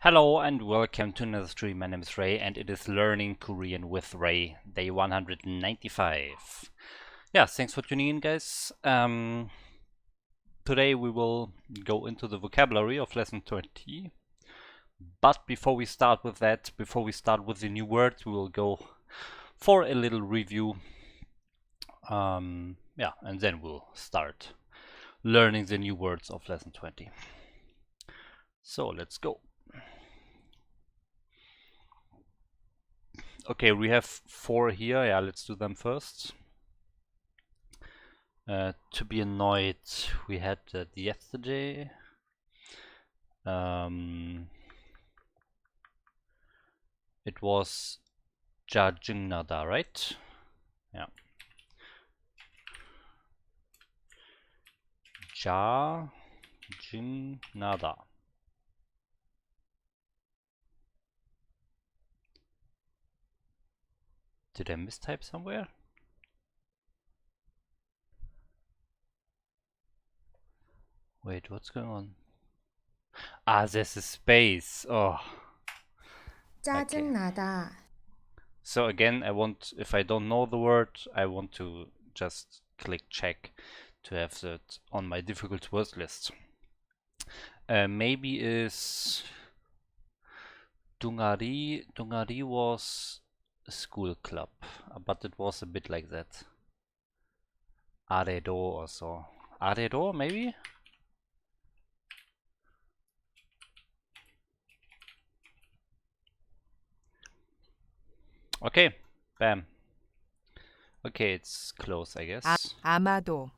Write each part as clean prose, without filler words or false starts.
Hello and welcome to another stream. My name is Ray and it is Learning Korean with Ray, day 195. Yeah, thanks for tuning in, guys. Today we will go into the vocabulary of lesson 20. But before we start with that, before we start with the new words, we will go for a little review. Yeah, and then we'll start learning the new words of lesson 20. So let's go. Okay, we have 4 here. Yeah, let's do them first. To be annoyed, we had that yesterday. It was 짜증나다, right? Yeah. 짜증나다. Did I mistype somewhere? Wait, what's going on? Ah, there's a space. Oh. 짜증나다. So again, if I don't know the word, I want to just click check to have that on my difficult words list. Maybe is Dungari. Dungari was a school club, but it was a bit like that. Aredo or so. Aredo, maybe? Okay, bam. Okay, it's close, I guess. 아마도.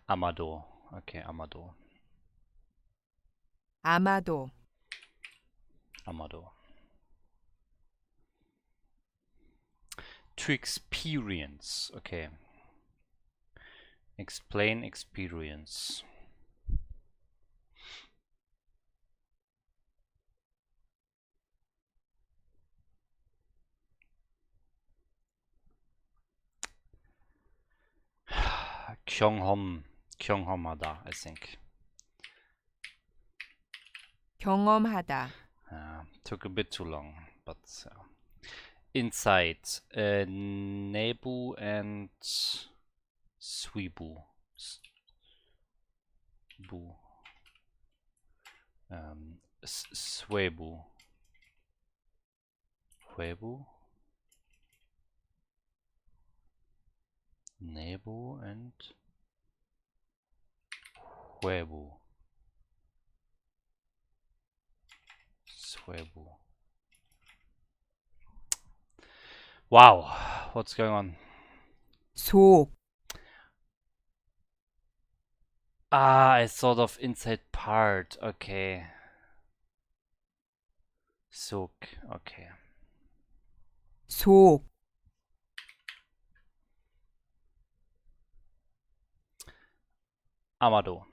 Amado. Okay, Amado. 아마도. Amado. To experience. Okay. Explain experience. 경험하다, I think. 경험하다. Took a bit too long, but inside. Nebu and Swibu. Bu. Swebu. Huebu. Nebu and Huebu. Swebu. Wow, what's going on? 속. Ah, I thought of inside part. Okay. Suk. Okay. 속. Amado.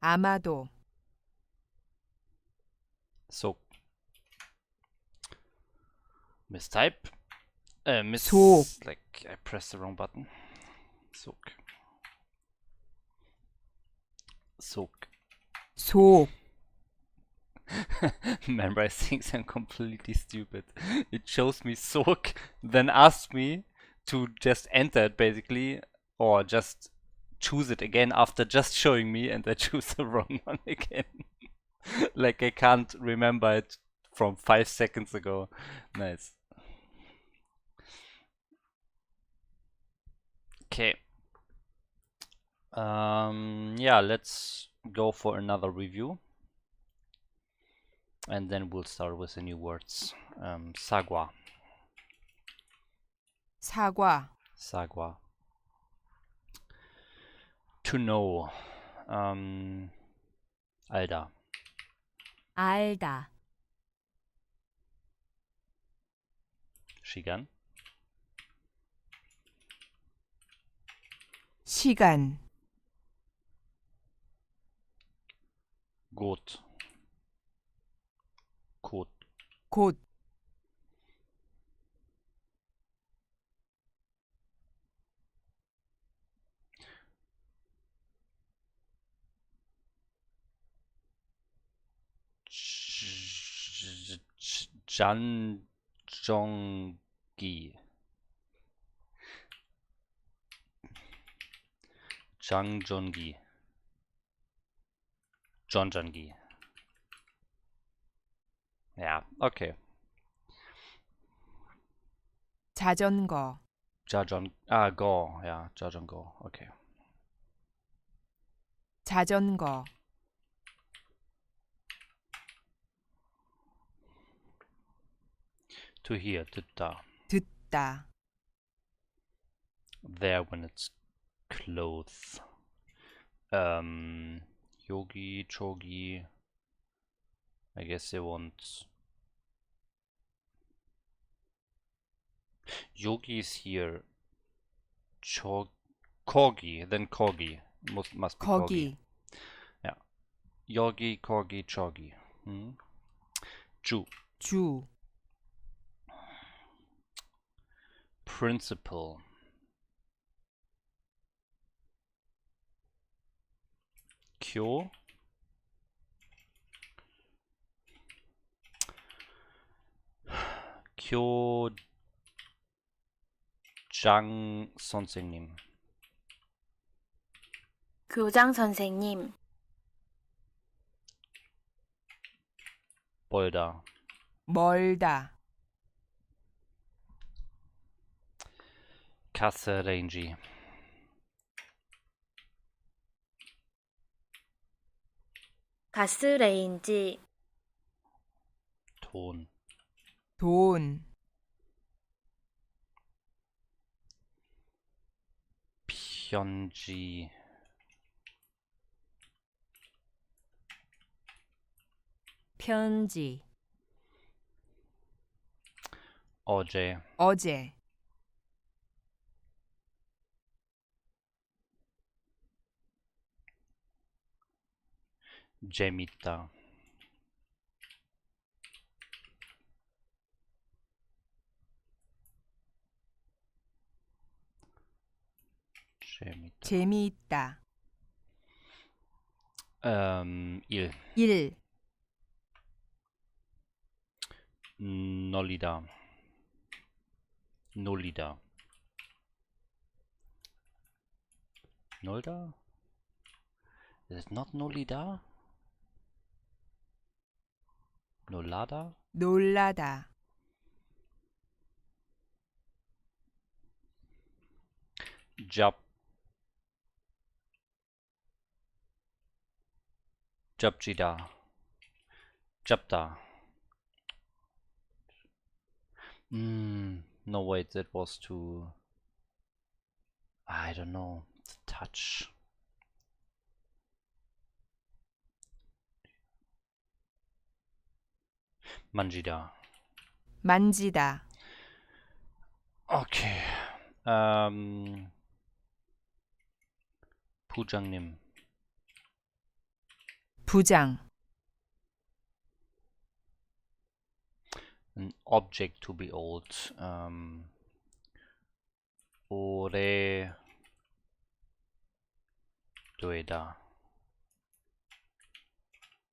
아마도. Suk. Mistype. 속. Like I pressed the wrong button. Suk. Suk. 속. Remember, I think I'm completely stupid. It shows me Sok, then asks me to just enter it basically, or just choose it again after just showing me, and I choose the wrong one again. Like I can't remember it from 5 seconds ago. Nice. Okay. Yeah, let's go for another review. And then we'll start with the new words. Sagwa. 사과. Sagwa. To know. 알다. 알다. 시간. 시간. 곧. 곧. 곧. Janjongi. Jangjongi. Jonjangi. Ja, okay. 자전거, Go. Ja, Jajongo. Okay. 자전거, To hear, 듣다. 듣다, There when it's clothes. Yogi, chogi. I guess they want. Yogi is here. Corgi, then corgi. Must be corgi. 거기, Yeah. Yogi, corgi, chogi. Ju. 주, Principal. Kyo. 교장 선생님. 교장 선생님, 멀다. 멀다, 가스레인지. 가스레인지, 돈. 돈, 편지. 편지, 어제. 어제, 재밌다. 재밌다. 재미있다, 일. 일, 놀리다. 놀리다. 놀다? Is it not 놀리다? 놀라다? 놀라다, 잡지다. 잡다. No wait, that was too. I don't know. Touch. 만지다. 만지다, Okay. 부장님. 부장, An object to be old. 오래되다.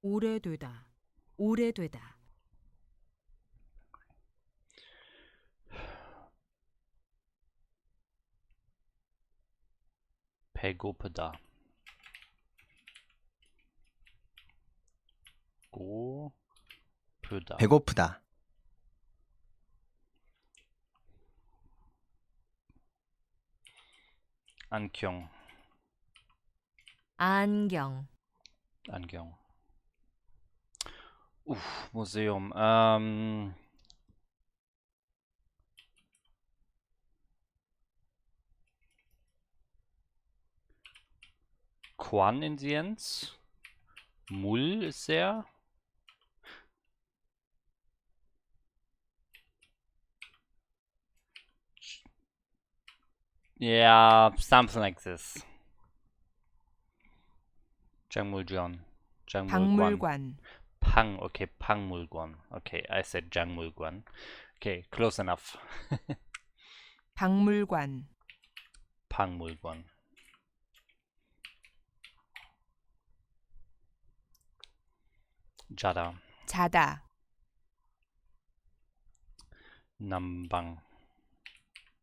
오래되다, 오래되다, 배고프다. 고프다. 배고프다. 안경. 안경, 안경. Museum. Quan in the end. Mull ist there. Yeah, something like this. Jangmuljeon. 박물관, Okay, Pangmulguan. Okay, I said Jangmulguan. Okay, close enough. 박물관, Pangmulguan. 자다. 자다, 남방.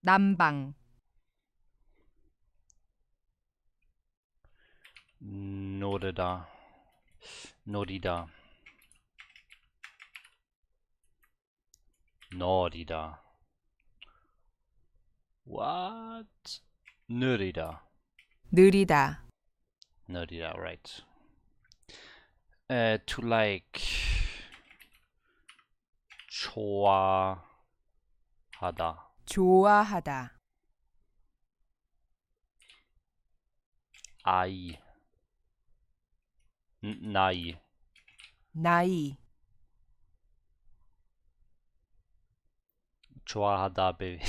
남방. 노르다. 노리다. 노리다. What? 느리다. 느리다. 느리다, right. To like. 좋아하다. 좋아하다. 아이. 나이. 나이. 좋아하다, baby.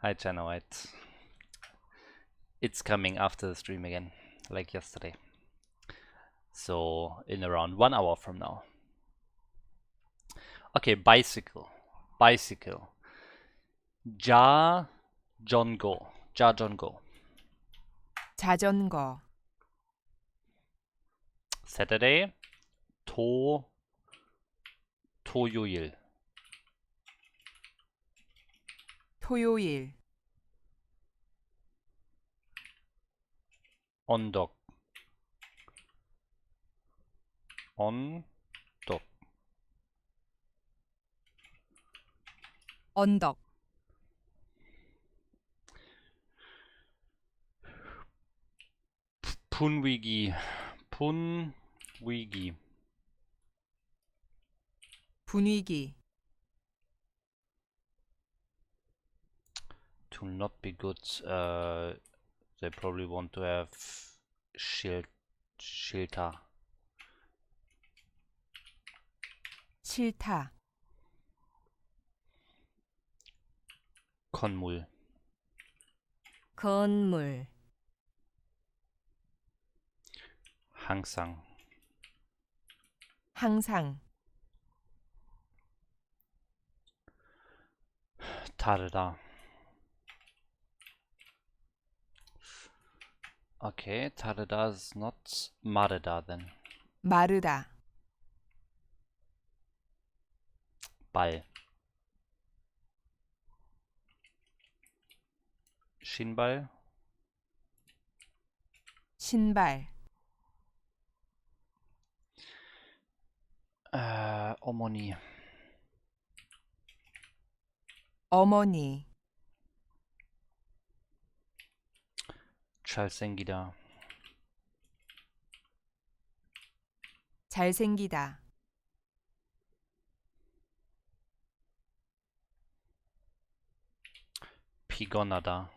Hi, Channel White. It's coming after the stream again, like yesterday. So, in around 1 hour from now. Okay, bicycle. Bicycle. 자전거. 자전거. 자전거. Saturday. 토요일. 토요일. 언덕. 언덕. 언덕. 분위기. 분위기. 분위기. To not be good, they probably want to have 싫다. 싫다. 건물. 건물. 항상. 항상. 다르다. Okay, 다르다 is not 마르다 then. 마르다. 발. 신발. 신발. 어머니. 어머니. 잘생기다. 잘생기다. 피곤하다.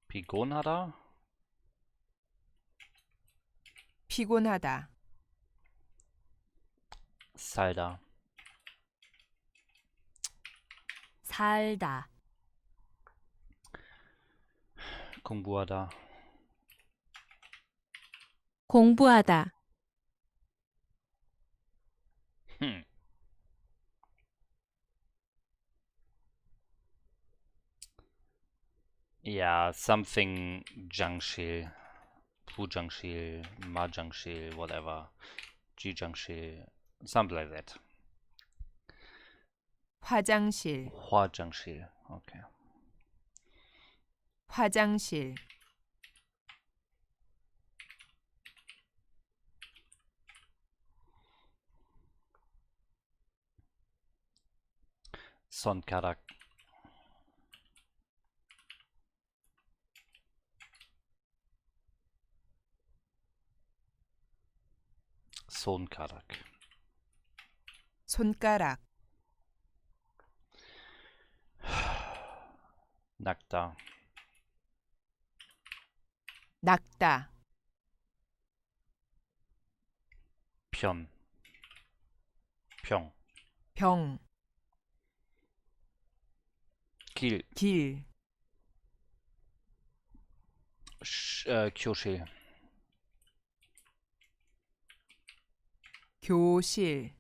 피곤하다. 피곤하다. 살다. 살다. 공부하다. 공부하다. Yeah, something 장실, 부장실, 마장실, whatever, 지장실, something like that. 화장실. 화장실. Okay. 화장실. 손가락. 손가락. 손가락. 낙타. 낙다. 편. 평. 병. 길. 길. 교실. 교실.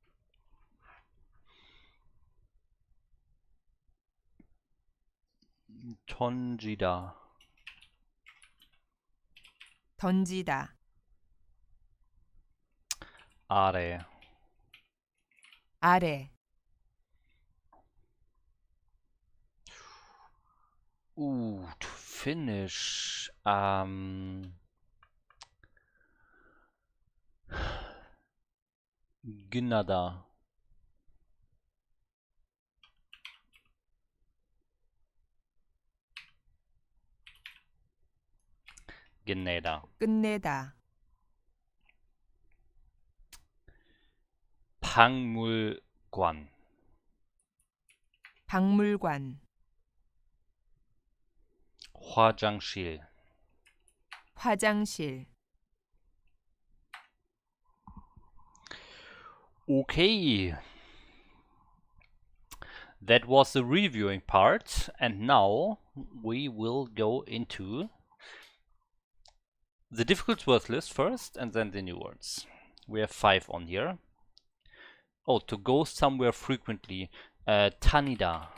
던지다. 던지다. Are. 아래, Ooh, to finish. Gnada. Gneda. 끝내다, 박물관. 박물관, 화장실. 화장실, Okay. That was the reviewing part, and now we will go into the difficult word list first, and then the new words. We have 5 on here. Oh, to go somewhere frequently. Tanida.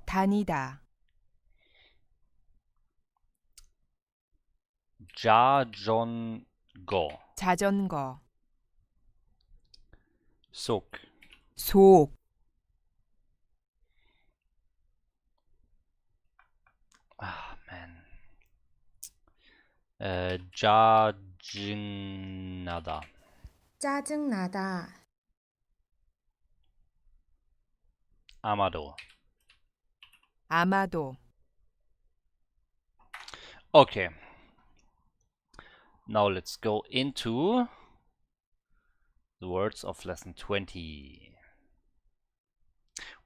다니다, 자전거. 자전거, 속. 속, Ah, man. 짜증나다. 짜증나다. 아마도. 아마도, Okay. Now let's go into the words of lesson 20.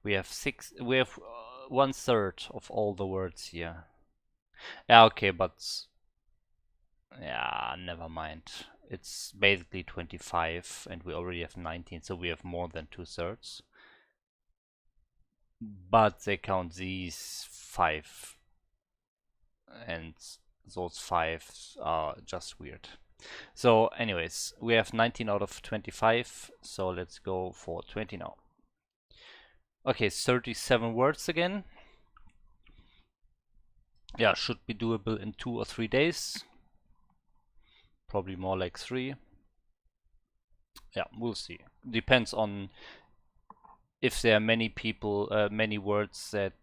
We have 1/3 of all the words here. Yeah, okay, but yeah, never mind. It's basically 25 and we already have 19, so we have more than 2/3. But they count these 5, and those 5 are just weird. So anyways, we have 19 out of 25, so let's go for 20 now. Okay, 37 words again. Yeah, should be doable in 2 or 3 days. Probably more like 3. Yeah, we'll see. Depends on if there are many people, many words that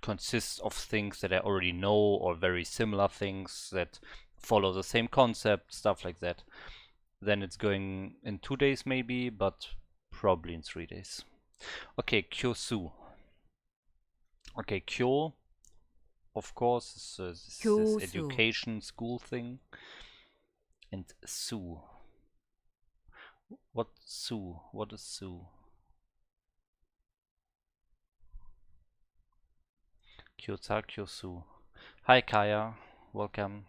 consist of things that I already know, or very similar things that follow the same concept, stuff like that. Then it's going in 2 days maybe, but probably in 3 days. Okay, kyosu. Okay, kyo, of course, this 교수. education school thing. And su. What su? What is su? Kyota kyosu. Hi Kaya, welcome.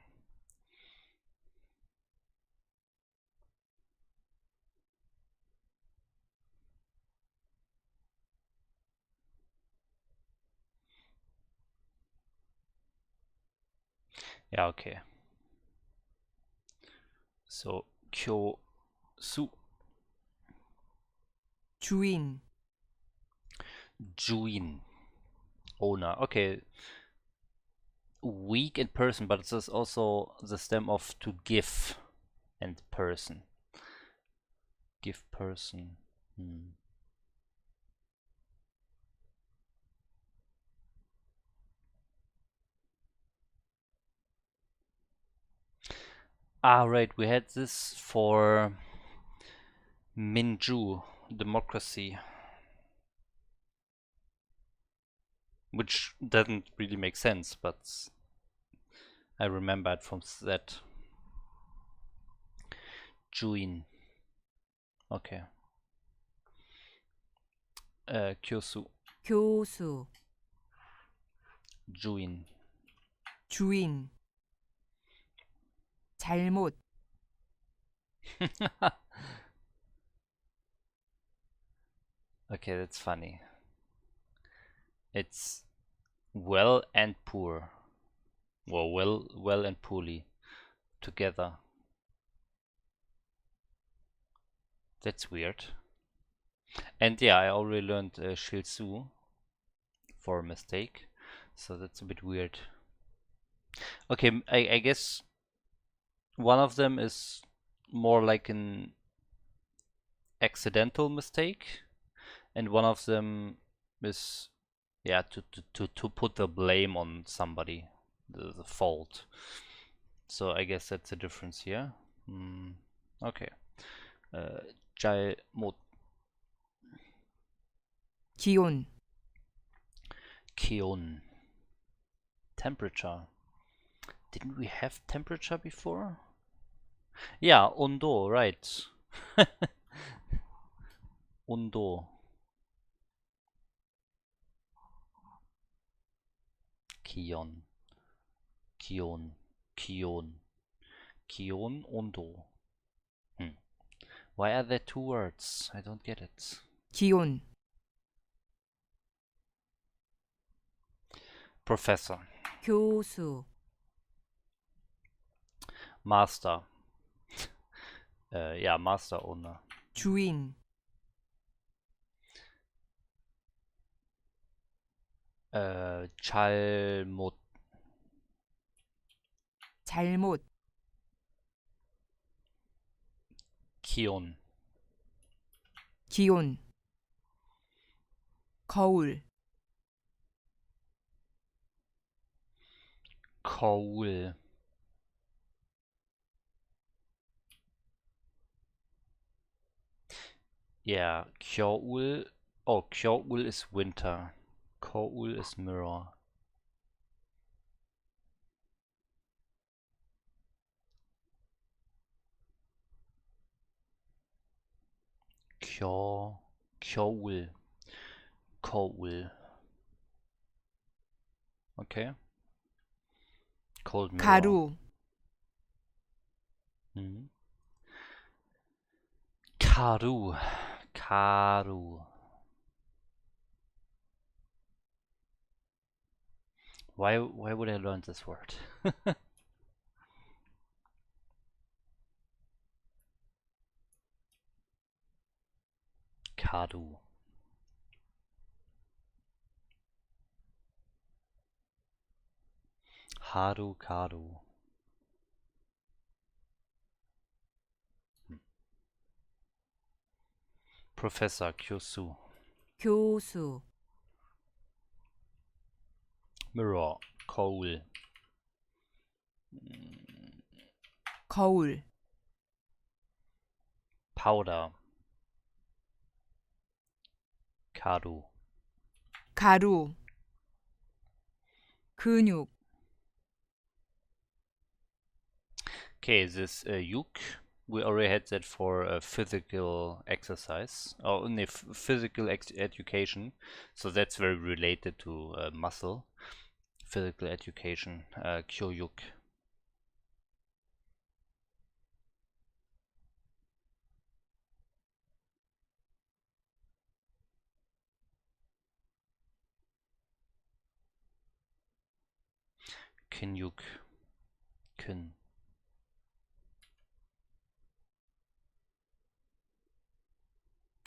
Yeah, okay. So kyosu. 주인, Juin. Owner. Okay. Weak in person, but this is also the stem of to give and person. Give person. Ah, right. We had this for Minju, democracy. Which doesn't really make sense, but I remember it from that. Juin. Okay. Kyosu. 교수, Juin. 주인, 잘못, Okay, that's funny. It's well and poor. Well and poorly together. That's weird. And yeah, I already learned Shilsu for a mistake, so that's a bit weird. Okay, I guess one of them is more like an accidental mistake, and one of them is, yeah, to put the blame on somebody, the fault. So I guess that's the difference here. Okay. 잘못. 기온, 기온. Temperature. Didn't we have temperature before? Yeah, 온도, right. 온도. 기온. 기온. 기온. 기온, 온도. Why are there two words? I don't get it. 기온, Professor. 교수, Master. Yeah, master owner. 주인, 잘못. 잘못, 기온. 기온, 거울, 거울. Yeah, 겨울. Oh, 겨울 is winter. 거울 is mirror. 겨울. 거울. Okay. Cold mirror. 가루, 가루. 가루. Why would I learn this word? 가루. 하루 가루. Professor 교수. 교수, Mirror. 거울. 거울, Powder. 가루. 가루, 근육, Okay, this yuk, we already had that for physical exercise, or physical education, so that's very related to muscle. Physical education, kyoyuk. Kinyuk. Kin.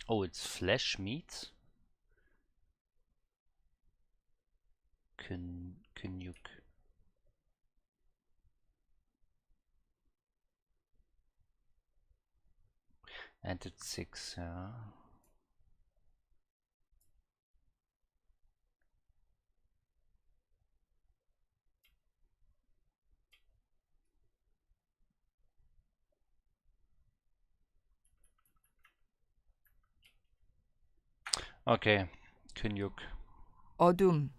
Oh, it's flesh meat? Kinyuk. And it's 6, yeah. Okay, Kinyuk. 어둠,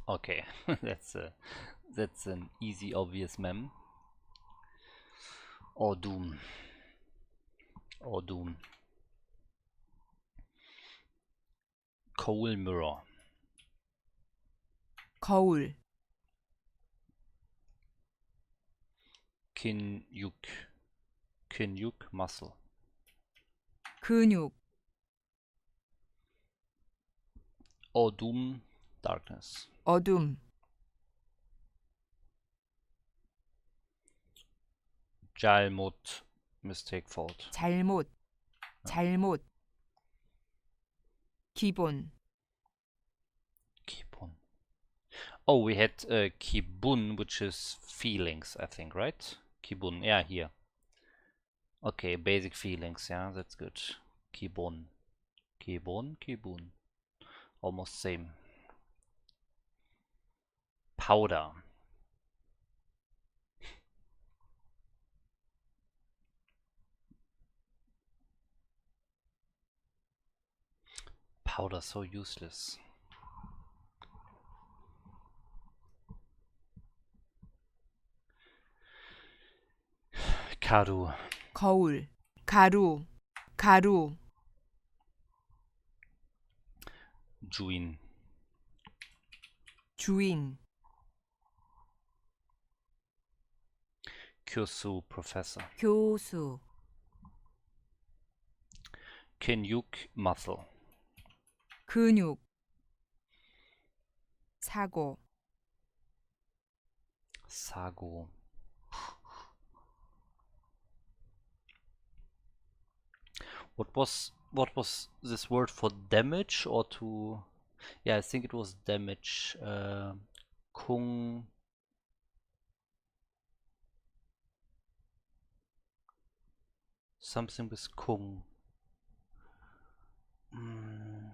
Okay, that's an easy, obvious mem. 어둠. 어둠. 거울 mirror. 거울, 근육. 근육 muscle. 근육, 어둠 darkness. 어둠, 잘못 mistake fault. 잘못, 잘못, 기본, 기본. Oh, we had 기분, which is feelings, I think, right? 기분, yeah, here. Okay, basic feelings, yeah, that's good. Kibon. Kibon, Kibun. Almost same. Powder. Powder, so useless. Karu. 거울, 가루, 가루, Juin. 주인, Kyosu, professor. 교수, Kinyuk, muscle. 근육, 사고, Sago. What was this word for damage or to? Yeah, I think it was damage. Kung. Something with Kung. Mm.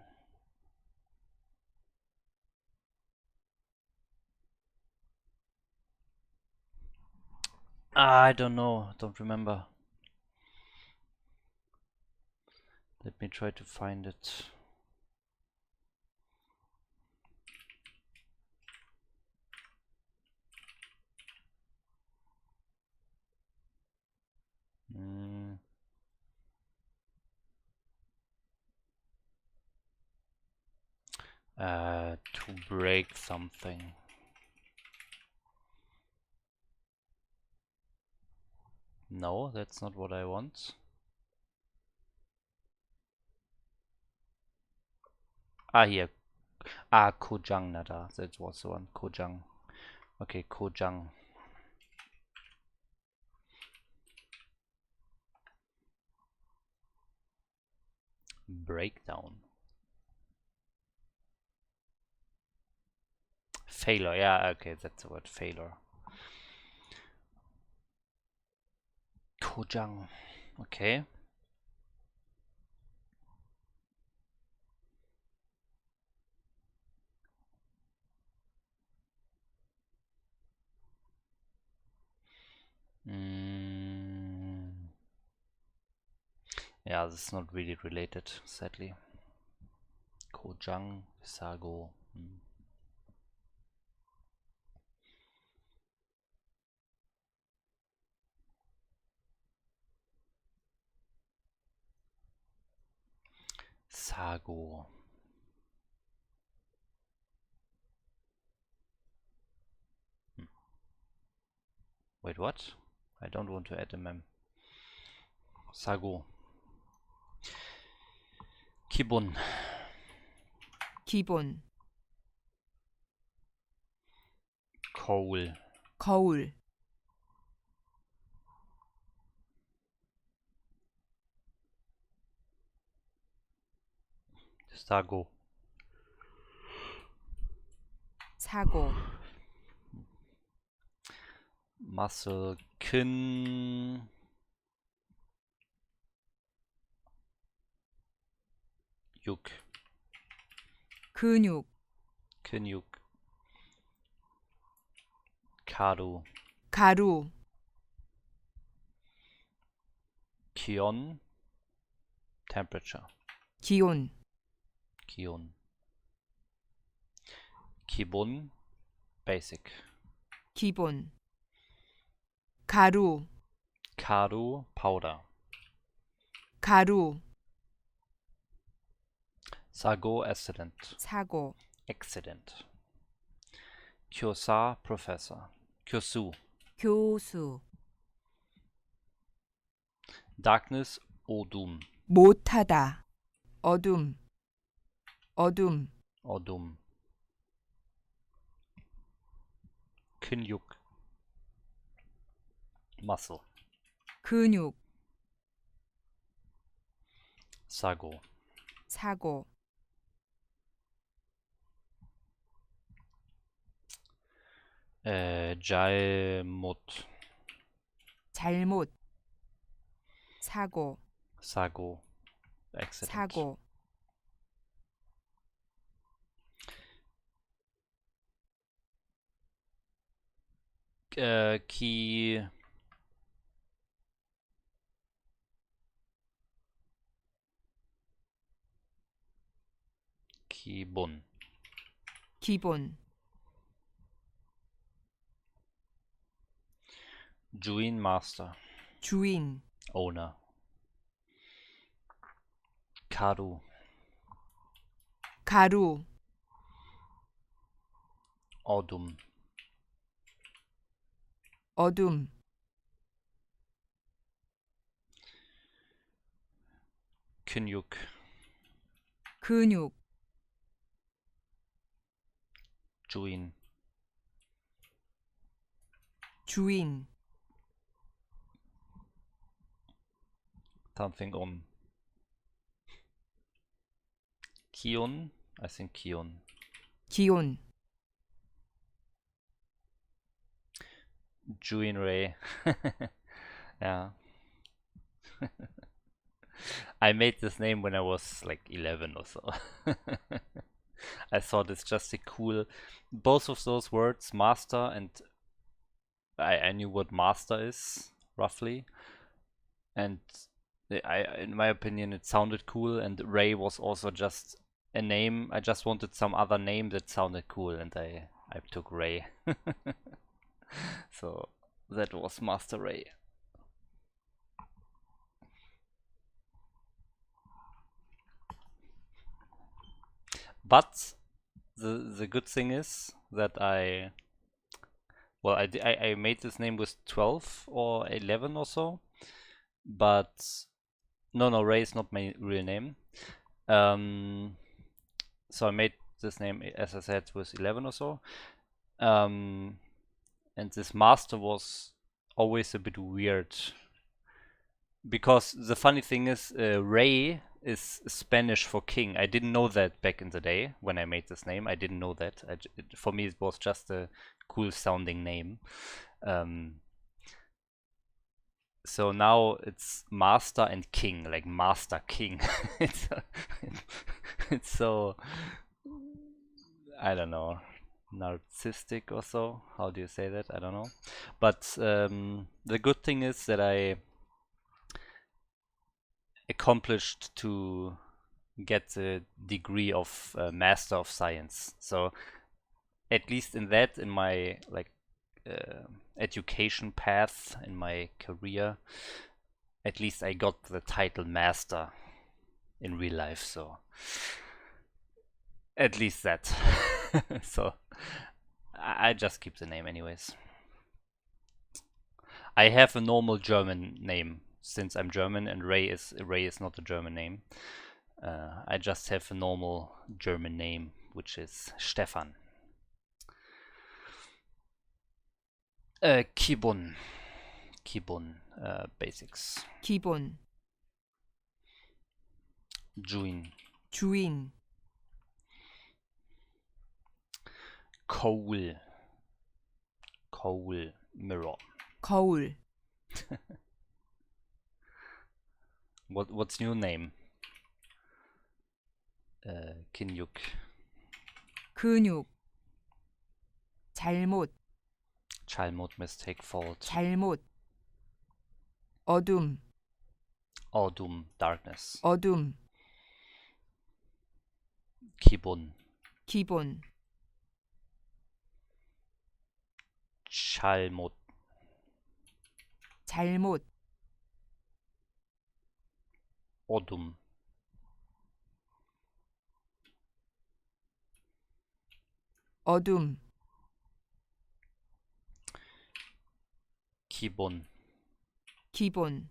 I don't know. Don't remember. Let me try to find it. Mm. To break something. No, that's not what I want. Ah, here. Ah, Kojang Nada. That was the one. Kojang. Okay, Kojang. Breakdown. Failure. Yeah, okay, that's the word. Failure. Kojang. Okay. Mm. Yeah, this is not really related, sadly. Kojang, Sago. Sago. Wait, what? I don't want to add a mem. Sago. Kibun. 기본, Coal. 거울, Sago. 사고, Muscle. Kin. Yuk. 근육, Kinyuk. Karu. 가루, Kion. Temperature. 기온, Kion. Kibun. Basic. 기본, 가루, Karu. Powder. 가루, Sago. Accident. 사고, Accident. Kyosa. Professor. Kyosu. 교수, Darkness. Odum. 못하다, 어둠, 어둠, Odum. Kinyuk. Muscle. 근육, Sago. 사고, Jaimut. 잘못, 사고, 사고. Accident. 사고, 기 기본. 기본, 주인 master. 주인, Owner. 가루. 가루, 어둠. 어둠, 근육. 근육, 주인. 주인, Something on. 기온. I think 기온. 기온, MasterReY. Yeah. I made this name when I was like 11 or so. I thought it's just a cool. Both of those words, master and I knew what master is roughly, and in my opinion, it sounded cool. And Ray was also just a name. I just wanted some other name that sounded cool, and I took Ray. So that was MasterReY. But the good thing is that I made this name with 12 or 11 or so, but no, Ray is not my real name. So I made this name, as I said, with 11 or so. And this master was always a bit weird, because the funny thing is, Rey is Spanish for king. I didn't know that back in the day when I made this name. I didn't know that. For me, it was just a cool sounding name. So now it's master and king, like master king. it's, it's so, I don't know, narcissistic or so. How do you say that? I don't know. But the good thing is that I accomplished to get the degree of Master of Science. So at least in that, in my like education path, in my career, at least I got the title Master in real life. So at least that. So I just keep the name anyways. I have a normal German name since I'm German, and Ray is not a German name. I just have a normal German name, which is Stefan. Kibun. Basics. 기본, 주인. 주인, 거울. Mirror. 거울, What's your name? 근육. 근육, 잘못, 잘못, mistake, fault. 잘못, 어둠, 어둠, darkness. 어둠, 기본. 기본, 잘못. 잘못, 어둠. 어둠, 기본. 기본,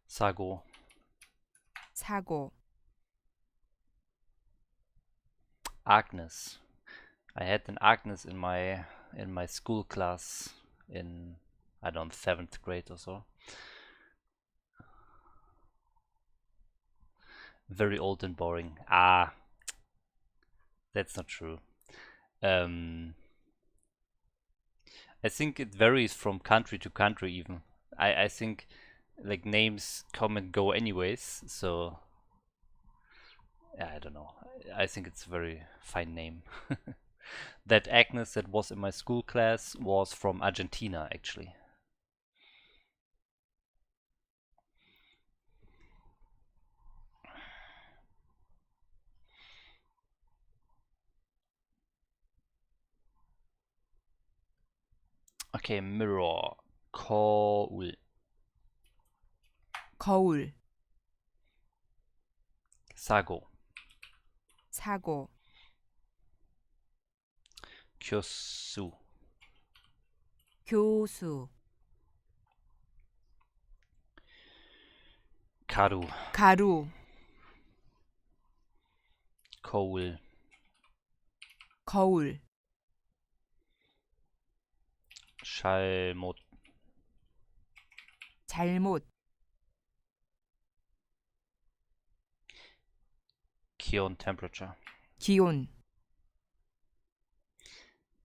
사고. 사고, Agnes. I had an Agnes in my school class in, I don't know, 7th grade or so. Very old and boring. Ah, that's not true. I think it varies from country to country even. I think like names come and go anyways, so yeah, I don't know. I think it's a very fine name. That Agnes that was in my school class was from Argentina, actually. Okay, mirror. 거울. 거울, 사고. 사고, 교수. 교수, 가루. 가루, 거울. 거울, 잘못. 잘못, 기온 temperature. 기온,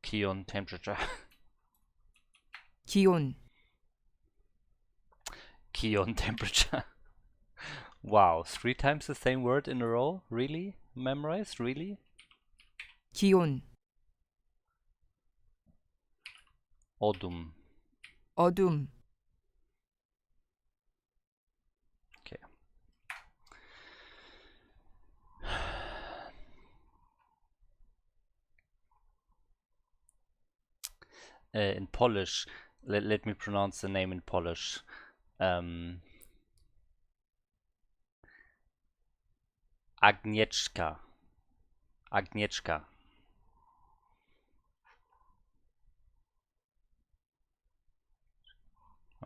기온 temperature. 기온, 기온 temperature. Wow, 3 times the same word in a row? Really? Memorized? Really? 기온, 어둠. 어둠, Okay. In Polish, let me pronounce the name in Polish. Agnieszka. Agnieszka.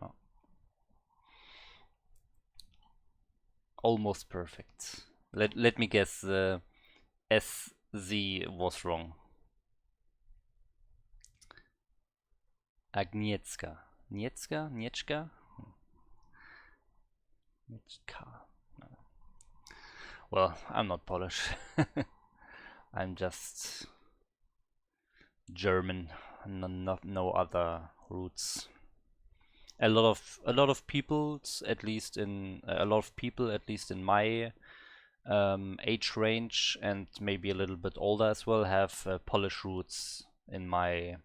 Oh. Almost perfect. Let me guess, the SZ was wrong. Agnieszka. Niecka? Nieczka? Nieczka. Well, I'm not Polish. I'm just German. No other roots. A lot of people, at least in my age range, and maybe a little bit older as well, have Polish roots in my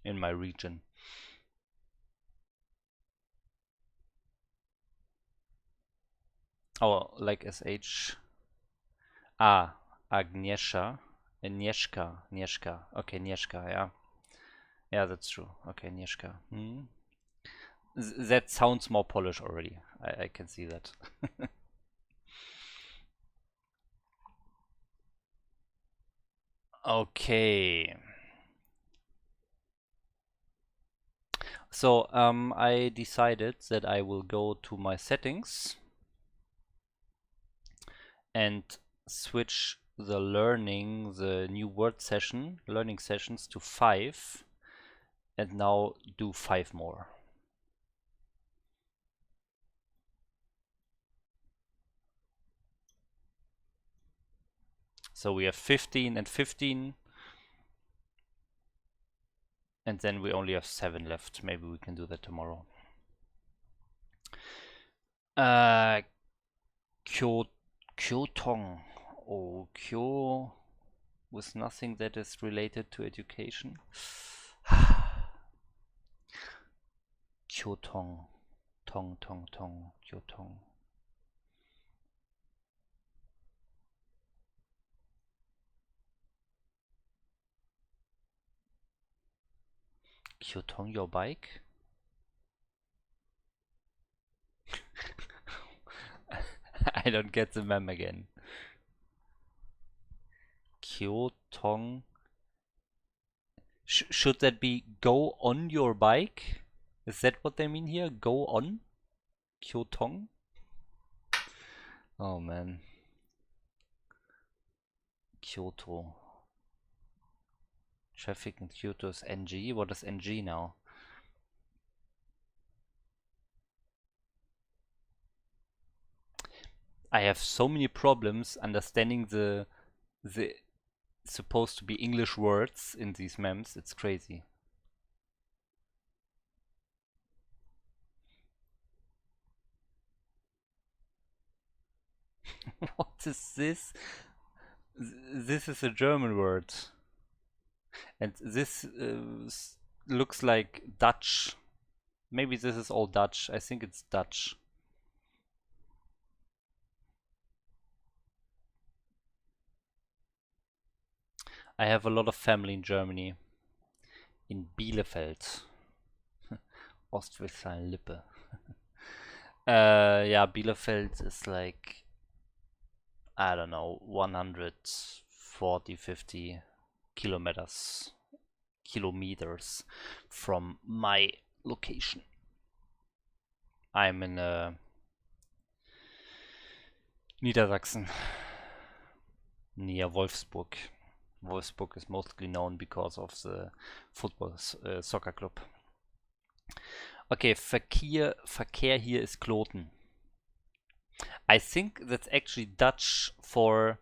region. Oh, like SH. Ah, Agnieszka. Agnieszka. Okay, Agnieszka, yeah. Yeah, that's true. Okay, Agnieszka. That sounds more Polish already. I can see that. Okay. So, I decided that I will go to my settings and switch the new learning sessions to 5, and now do 5 more. So we have 15 and 15, and then we only have 7 left. Maybe we can do that tomorrow. Kyotong. Oh, Kyo with nothing that is related to education. Kyotong. Tong, Kyotong. Kyotong, your bike? I don't get the meme again. Kyotong. Should that be go on your bike? Is that what they mean here? Go on? Kyotong? Oh man. Kyoto. Traffic in Kyoto is NG. What is NG now? I have so many problems understanding the supposed to be English words in these memes. It's crazy. What is this? This is a German word. And this looks like Dutch. Maybe this is all Dutch. I think it's Dutch. I have a lot of family in Germany. In Bielefeld. Ostwestfalen-Lippe. Yeah, Bielefeld is like, I don't know, 140, 50 kilometers from my location. I'm in Niedersachsen, near Wolfsburg. Wolfsburg is mostly known because of the football soccer club. Okay, Verkehr here is Kloten. I think that's actually Dutch for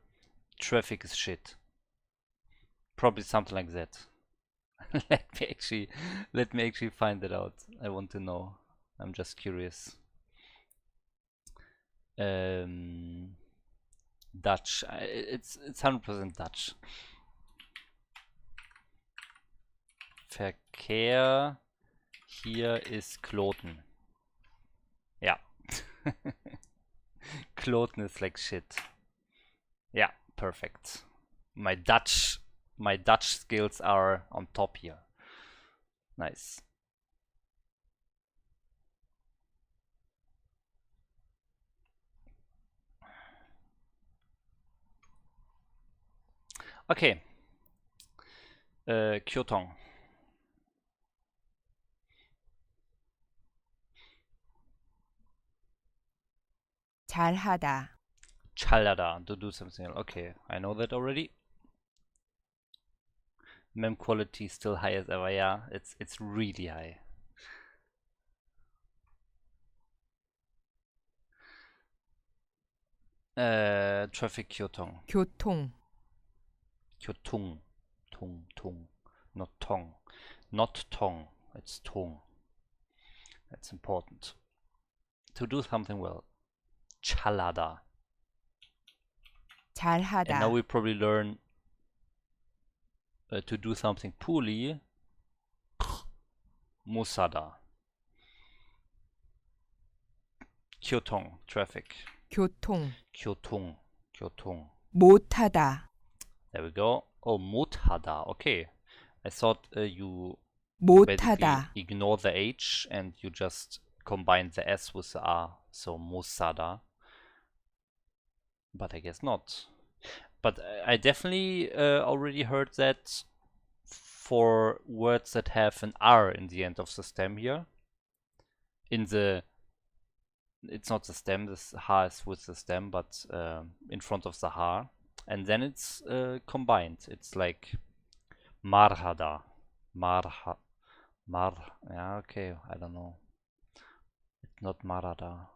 traffic is shit. Probably something like that. let me actually find that out. I want to know. I'm just curious. Dutch. It's 100% Dutch. Verkehr hier ist Kloten. Yeah. Kloten is like shit. Yeah, perfect. My Dutch skills are on top here. Nice. Okay. Kyotong. 잘하다. Chalada, to do something. Okay, I know that already. Mem quality still high as ever. Yeah, it's really high. Traffic Kyotong. 교통. Kyotung. Tung. Not tong. Not tong. It's tong. That's important. To do something well. Chalada. And now 잘하다. we probably learn to do something poorly. Musada. Kyotong. Traffic. 교통. Kyotung. 못하다. There we go. Oh, Mothada. Okay. I thought you basically 못하다. ignore the H and you just combine the S with the R. So Mosada. But I guess not. But I definitely already heard that for words that have an R in the end of the stem here. It's not the stem, this H is with the stem, but in front of the H. And then it's combined. It's like Marhada. Yeah, okay, I don't know. It's not Marhada.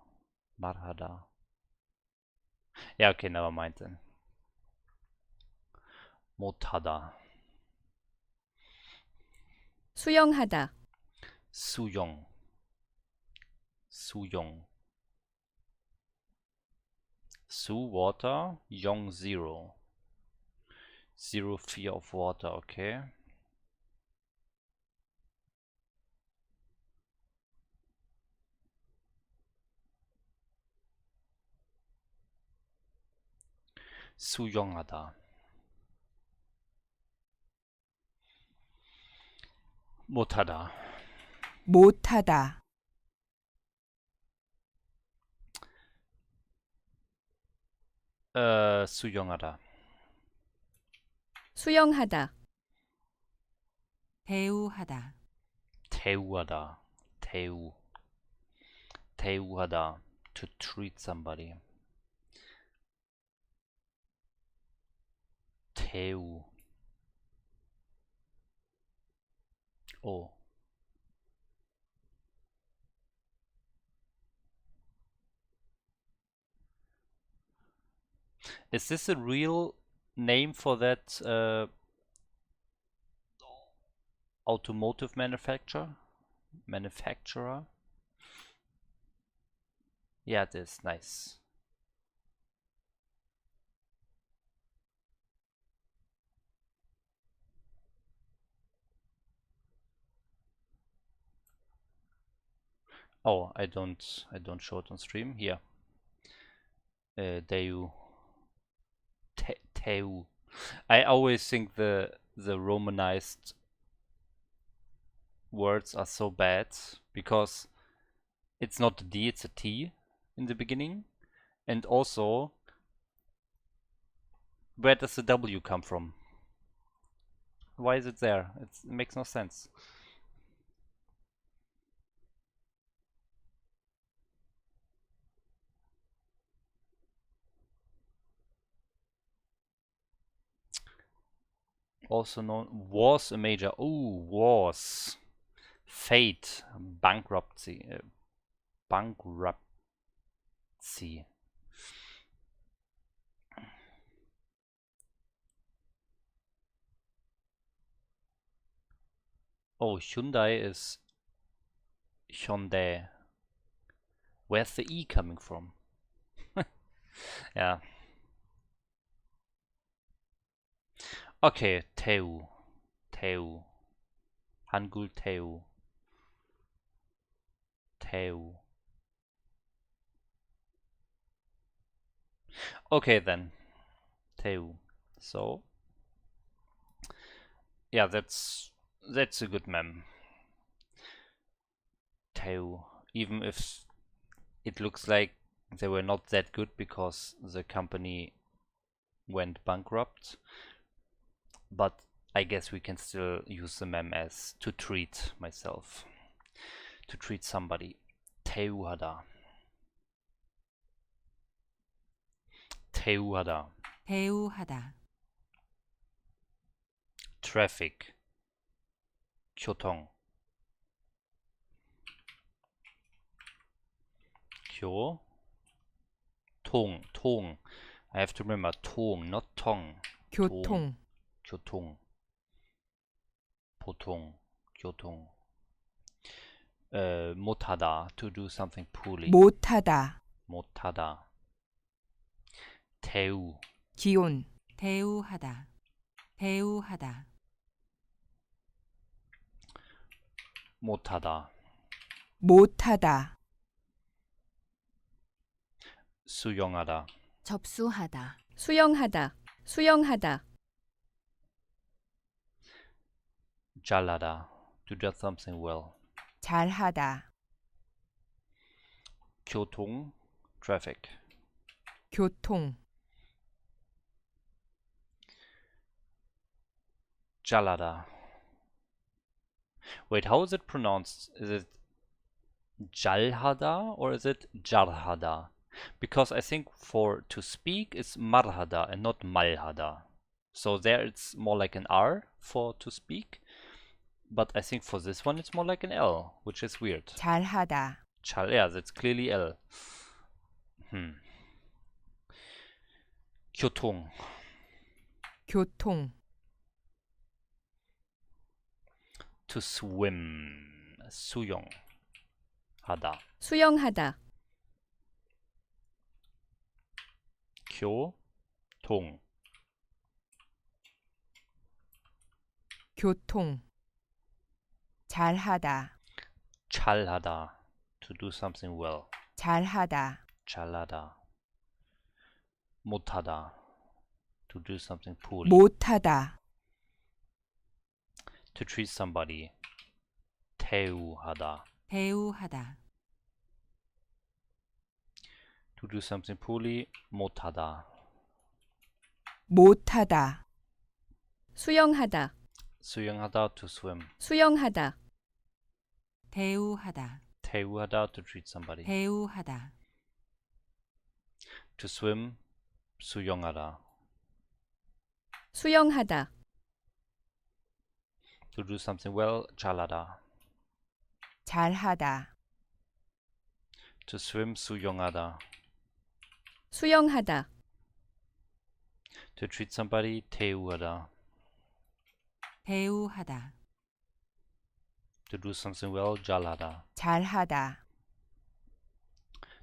Yeah, okay, never mind then. Motada. 수영하다. Suyong. Su water, Yong 0. 0 fear of water, okay. 수영하다. 못하다. 못하다. 수영하다. 수영하다. 대우하다. 태우하다. 태우하다. To treat somebody. 태우. Oh. Is this a real name for that automotive manufacturer? Yeah, it is. Nice. Oh, I don't show it on stream. Here. Deu. Teu. I always think the romanized words are so bad because it's not a D, it's a T in the beginning. And also, where does the W come from? Why is it there? It makes no sense. Also known was a major. Oh, was. Fate. Bankruptcy. Bankruptcy. Oh, Hyundai is Hyundai. Where's the E coming from? Yeah. Okay, Teu. Teu. Hangul Teu. Teu. Okay then. Teu. So. Yeah, that's a good mem. Teu. Even if it looks like they were not that good because the company went bankrupt. But I guess we can still use the mem as to treat myself. To treat somebody. Teuhada. Teuhada. 대우하다. Traffic. 교통. 통. I have to remember 통, not tongue. 교통. 교통. 보통. 교통. 못하다. To do something poorly. 못하다. 못하다. 대우. 기온. 대우하다. 대우하다. 못하다. 못하다. 수용하다. 접수하다. 수영하다. 수영하다. 잘하다. To do something well. 잘하다. 교통. Traffic. 교통. 잘하다. Wait, how is it pronounced? Is it jalhada or is it jarhada? Because I think for to speak it's marhada and not malhada. So there it's more like an R for to speak. But I think for this one it's more like an L, which is weird. 잘하다. Yeah, that's clearly L. 교통. 교통. To swim. 수영. 하다. 수영하다. 교통. 교통. 잘하다. 잘하다. To do something well. 잘하다. 잘하다. 못하다. To do something poorly. 못하다. To treat somebody. 대우하다. 대우하다. To do something poorly. 못하다. 못하다. 수영하다. 수영하다. To swim. 수영하다. 대우하다. 대우하다. To treat somebody. 대우하다. To swim. 수영하다. 수영하다. To do something well. 잘하다. 잘하다. To swim. 수영하다. 수영하다. To treat somebody. 대우하다. 대우하다. To do something well. 잘하다. 잘하다.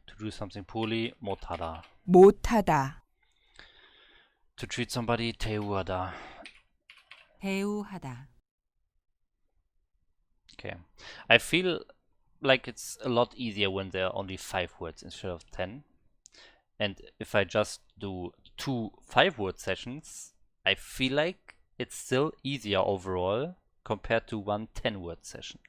To do something poorly. 못하다. 못하다. To treat somebody. 대우하다. 대우하다. Okay. I feel like it's a lot easier when there are only 5 words instead of 10. And if I just do 2 5-word sessions, I feel like it's still easier overall compared to one 10-word session.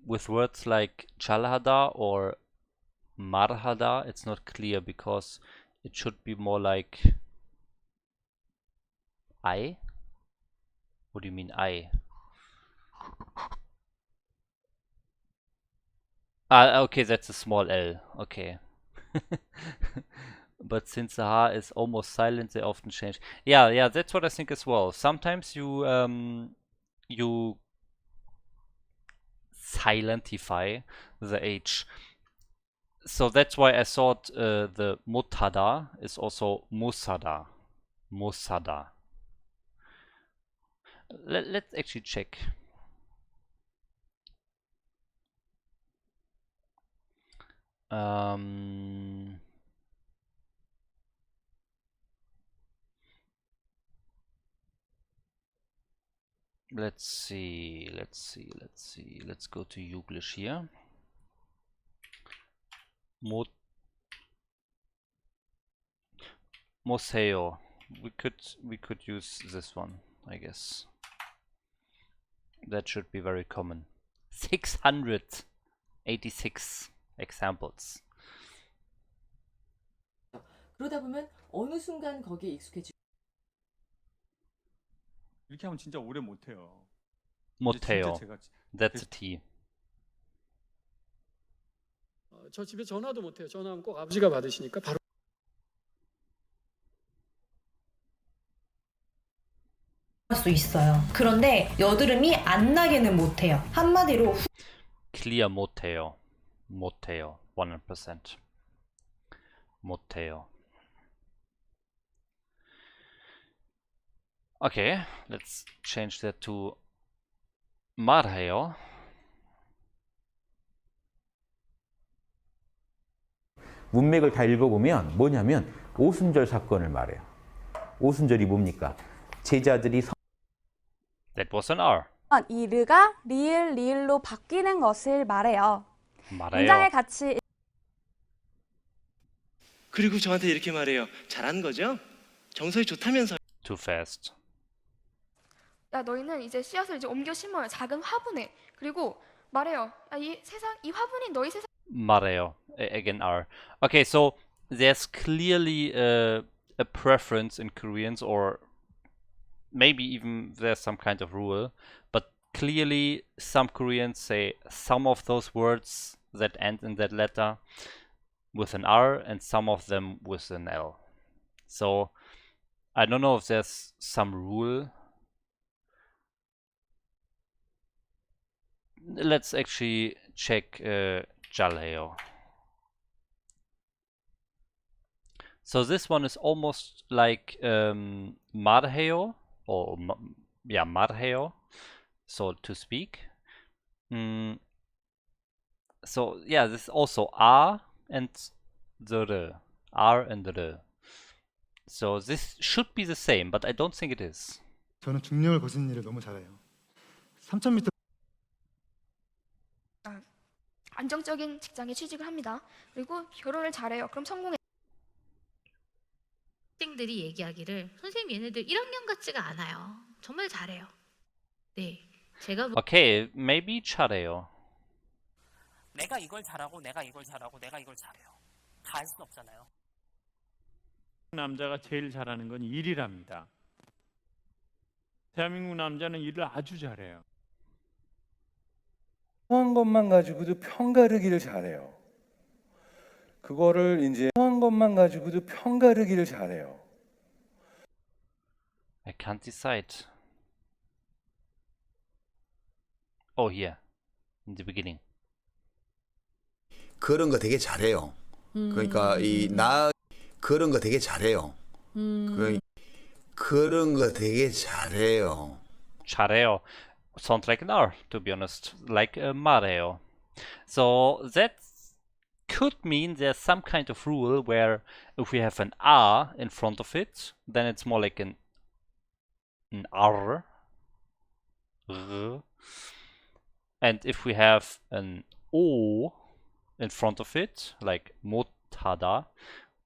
With words like chalhada or marhada, it's not clear because it should be more like I. What do you mean I? Ah, okay, that's a small L. Okay. But since the H is almost silent, they often change. Yeah, that's what I think as well. Sometimes you silentify the H. So that's why I thought the mutada is also musada. Musada. Let's actually check. Let's see. Let's go to Youglish here. Moseo. We could use this one, I guess. That should be very common. 686 examples. 그러다 보면 어느 순간 거기에 익숙해지. 이렇게 하면 진짜 오래 못 해요. 못해요. That's a T. 저 집에 전화도 못 해요. 전화하면 꼭 아버지가 받으시니까 바로 수 있어요. 그런데 여드름이 안 나게는 못해요. 한마디로 Clear 못해요. 못해요. 100%. 못해요. Okay, let's change that to 말해요. 문맥을 다 읽어보면 뭐냐면 오순절 사건을 말해요. 오순절이 뭡니까? 제자들이 That was an R. 이 르가 리을로 바뀌는 것을 말해요. 말해요. 문장의 가치 그리고 저한테 이렇게 말해요. 잘하는 거죠? 정서에 좋다면서. Too fast. 야, 너희는 이제 씨앗을 이제 옮겨 심어요. 작은 화분에. 그리고 말해요. 야, 이 화분이 너희 세상. 말해요. Again R. Okay, so there's clearly a preference in Koreans, or maybe even there's some kind of rule, but clearly some Koreans say some of those words that end in that letter with an R and some of them with an L. So I don't know if there's some rule. Let's actually check jalheo. So this one is almost like marheo, or yeah, marheo, so to speak. So yeah, this is also R and the R, R and the R. So this should be the same, but I don't think it is. 저는 중력을 거스는 일을 너무 잘해요. 3,000m 안정적인 직장에 취직을 합니다. 그리고 결혼을 잘해요. 그럼 성공해. 학생들이 얘기하기를 선생님 얘네들 1학년 같지가 않아요. 정말 잘해요. 네, 제가 Okay, maybe 잘해요. 내가 이걸 잘하고 내가 이걸 잘하고 내가 이걸 잘해요. 다 할 수는 없잖아요. 남자가 제일 잘하는 건 일이랍니다. 대한민국 남자는 일을 아주 잘해요. 한 것만 가지고도 편가르기를 잘해요. 그거를 이제 한 것만 가지고도 편가르기를 잘해요. I can't decide. Oh, here, in the beginning. 그런 거 되게 잘해요. 그러니까 그런 거 되게 잘해요. 그런 거 되게 잘해요. 잘해요. Sounds like an R, to be honest, like a mareo. So that could mean there's some kind of rule where if we have an R in front of it, then it's more like an R, R. And if we have an O in front of it, like motada,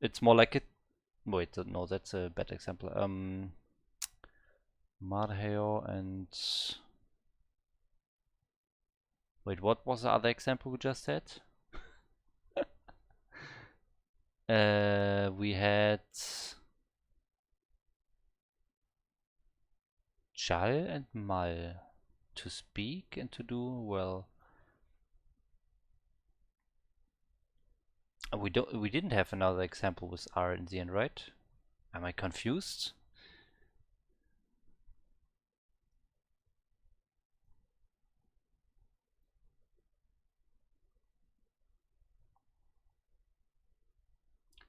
it's more like a... Wait, no, that's a bad example. Marheo and... Wait, what was the other example we just had? We had... Jal and Mal. To speak and to do well. We didn't have another example with R in the end, right? Am I confused?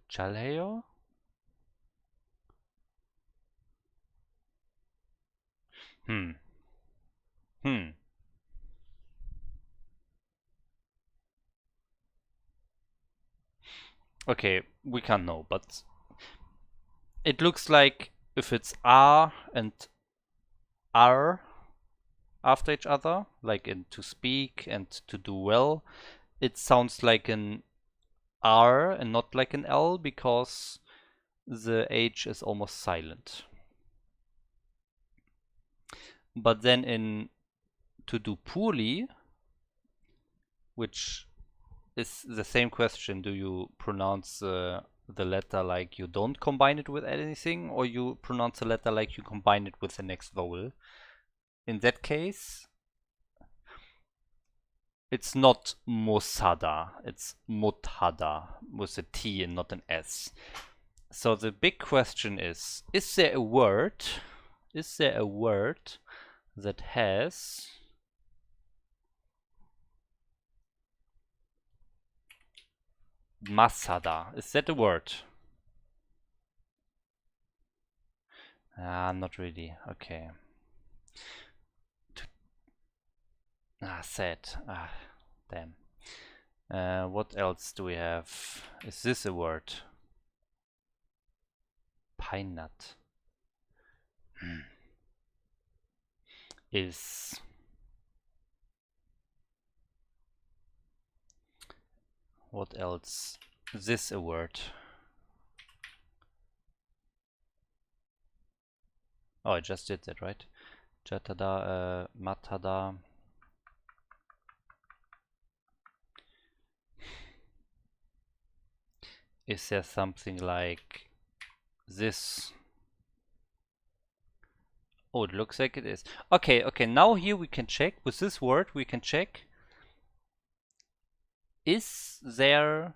Chalheo? Hmm. Okay, we can't know, but it looks like if it's R and R after each other, like in to speak and to do well, it sounds like an R and not like an L because the H is almost silent. But then in to do poorly, which is the same question, do you pronounce the letter like you don't combine it with anything, or you pronounce the letter like you combine it with the next vowel? In that case, it's not Mosada, it's Motada with a T and not an S. So the big question is there a word that has Masada? Is that a word? Not really. Okay. Sad. Damn. What else do we have? Is this a word? Pine nut. Is what else? This a word? Oh, I just did that, right? Jatada, matada. Is there something like this? Oh, it looks like it is. Okay, now here we can check. With this word, we can check. Is there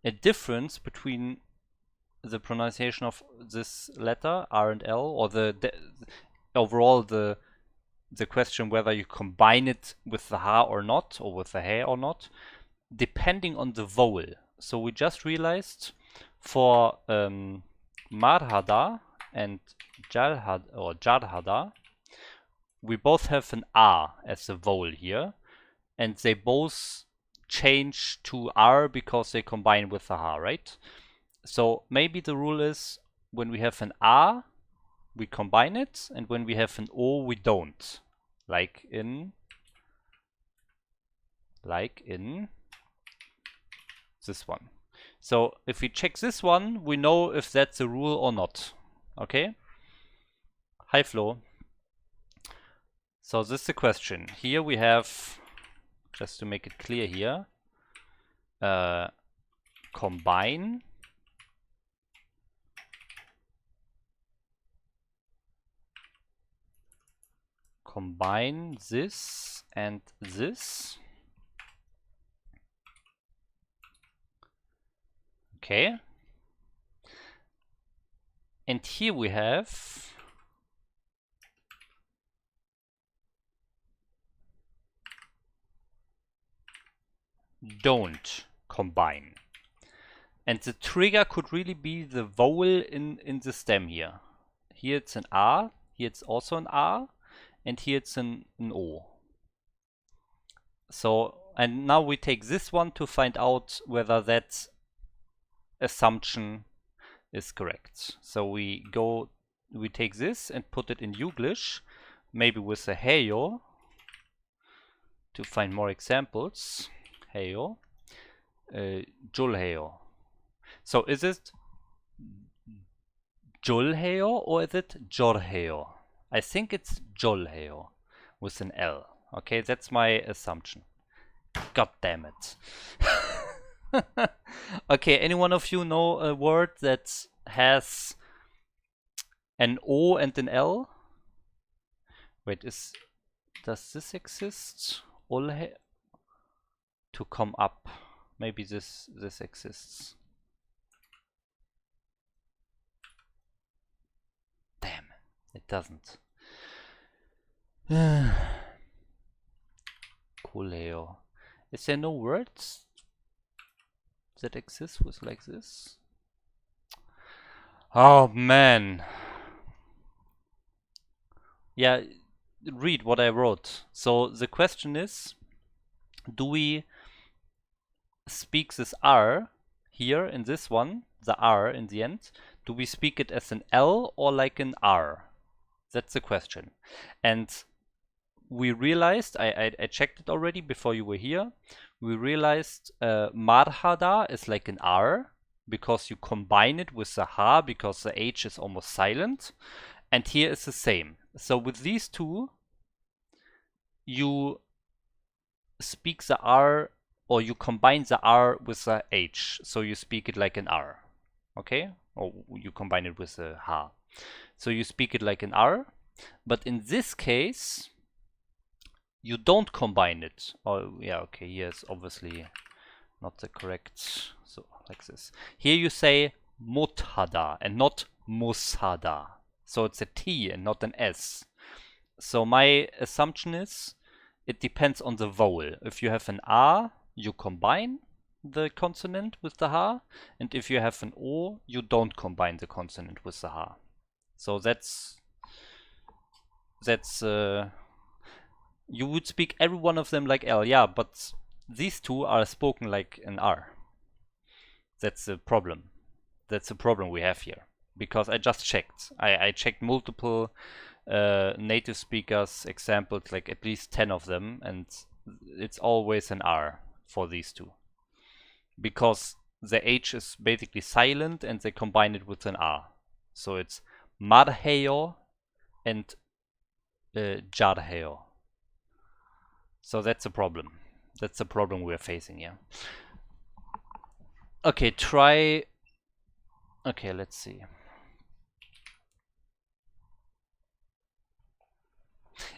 a difference between the pronunciation of this letter, R and L, or overall the question whether you combine it with the ha or not, or with the he or not, depending on the vowel. So we just realized for marhada and jarhada, we both have an R as a vowel here, and they both change to R because they combine with the ha, right? So maybe the rule is when we have an R, we combine it, and when we have an O, we don't. Like in this one. So if we check this one, we know if that's a rule or not. Okay? Hi Flo. So this is the question. Here we have, just to make it clear here, combine this and this. Okay. And here we have don't combine. And the trigger could really be the vowel in the stem here. Here it's an R, here it's also an R, and here it's an O. So, and now we take this one to find out whether that assumption is correct. So we take this and put it in English maybe with a heyo to find more examples. Heyo, julheyo. So is it julheyo or is it jorheyo? I think it's julheyo with an L. Okay, that's my assumption. God damn it. Okay, any one of you know a word that has an O and an L? Wait, does this exist? Olhe to come up. Maybe this exists. Damn, it doesn't. Kuleo. Is there no words that exist with like this? Oh man. Yeah, read what I wrote. So the question is, do we speak this R here in this one, the R in the end, do we speak it as an L or like an R? That's the question. And we realized, I checked it already before you were here, we realized marhada is like an R because you combine it with the ha because the H is almost silent. And here is the same. So with these two, you speak the R or you combine the R with the H. So you speak it like an R. Okay? Or you combine it with the ha. So you speak it like an R. But in this case, you don't combine it. Oh, yeah, okay, here is obviously not the correct. So, like this. Here you say muthada and not mushada. So it's a T and not an S. So my assumption is it depends on the vowel. If you have an A, you combine the consonant with the ha, and if you have an O, you don't combine the consonant with the ha. So that's you would speak every one of them like L, yeah, but these two are spoken like an R. That's the problem. That's the problem we have here. Because I just checked. I checked multiple native speakers examples, like at least 10 of them, and it's always an R for these two. Because the H is basically silent and they combine it with an R. So it's marheyo and jarheyo. So that's a problem. That's the problem we're facing here. Okay, try. Okay, let's see.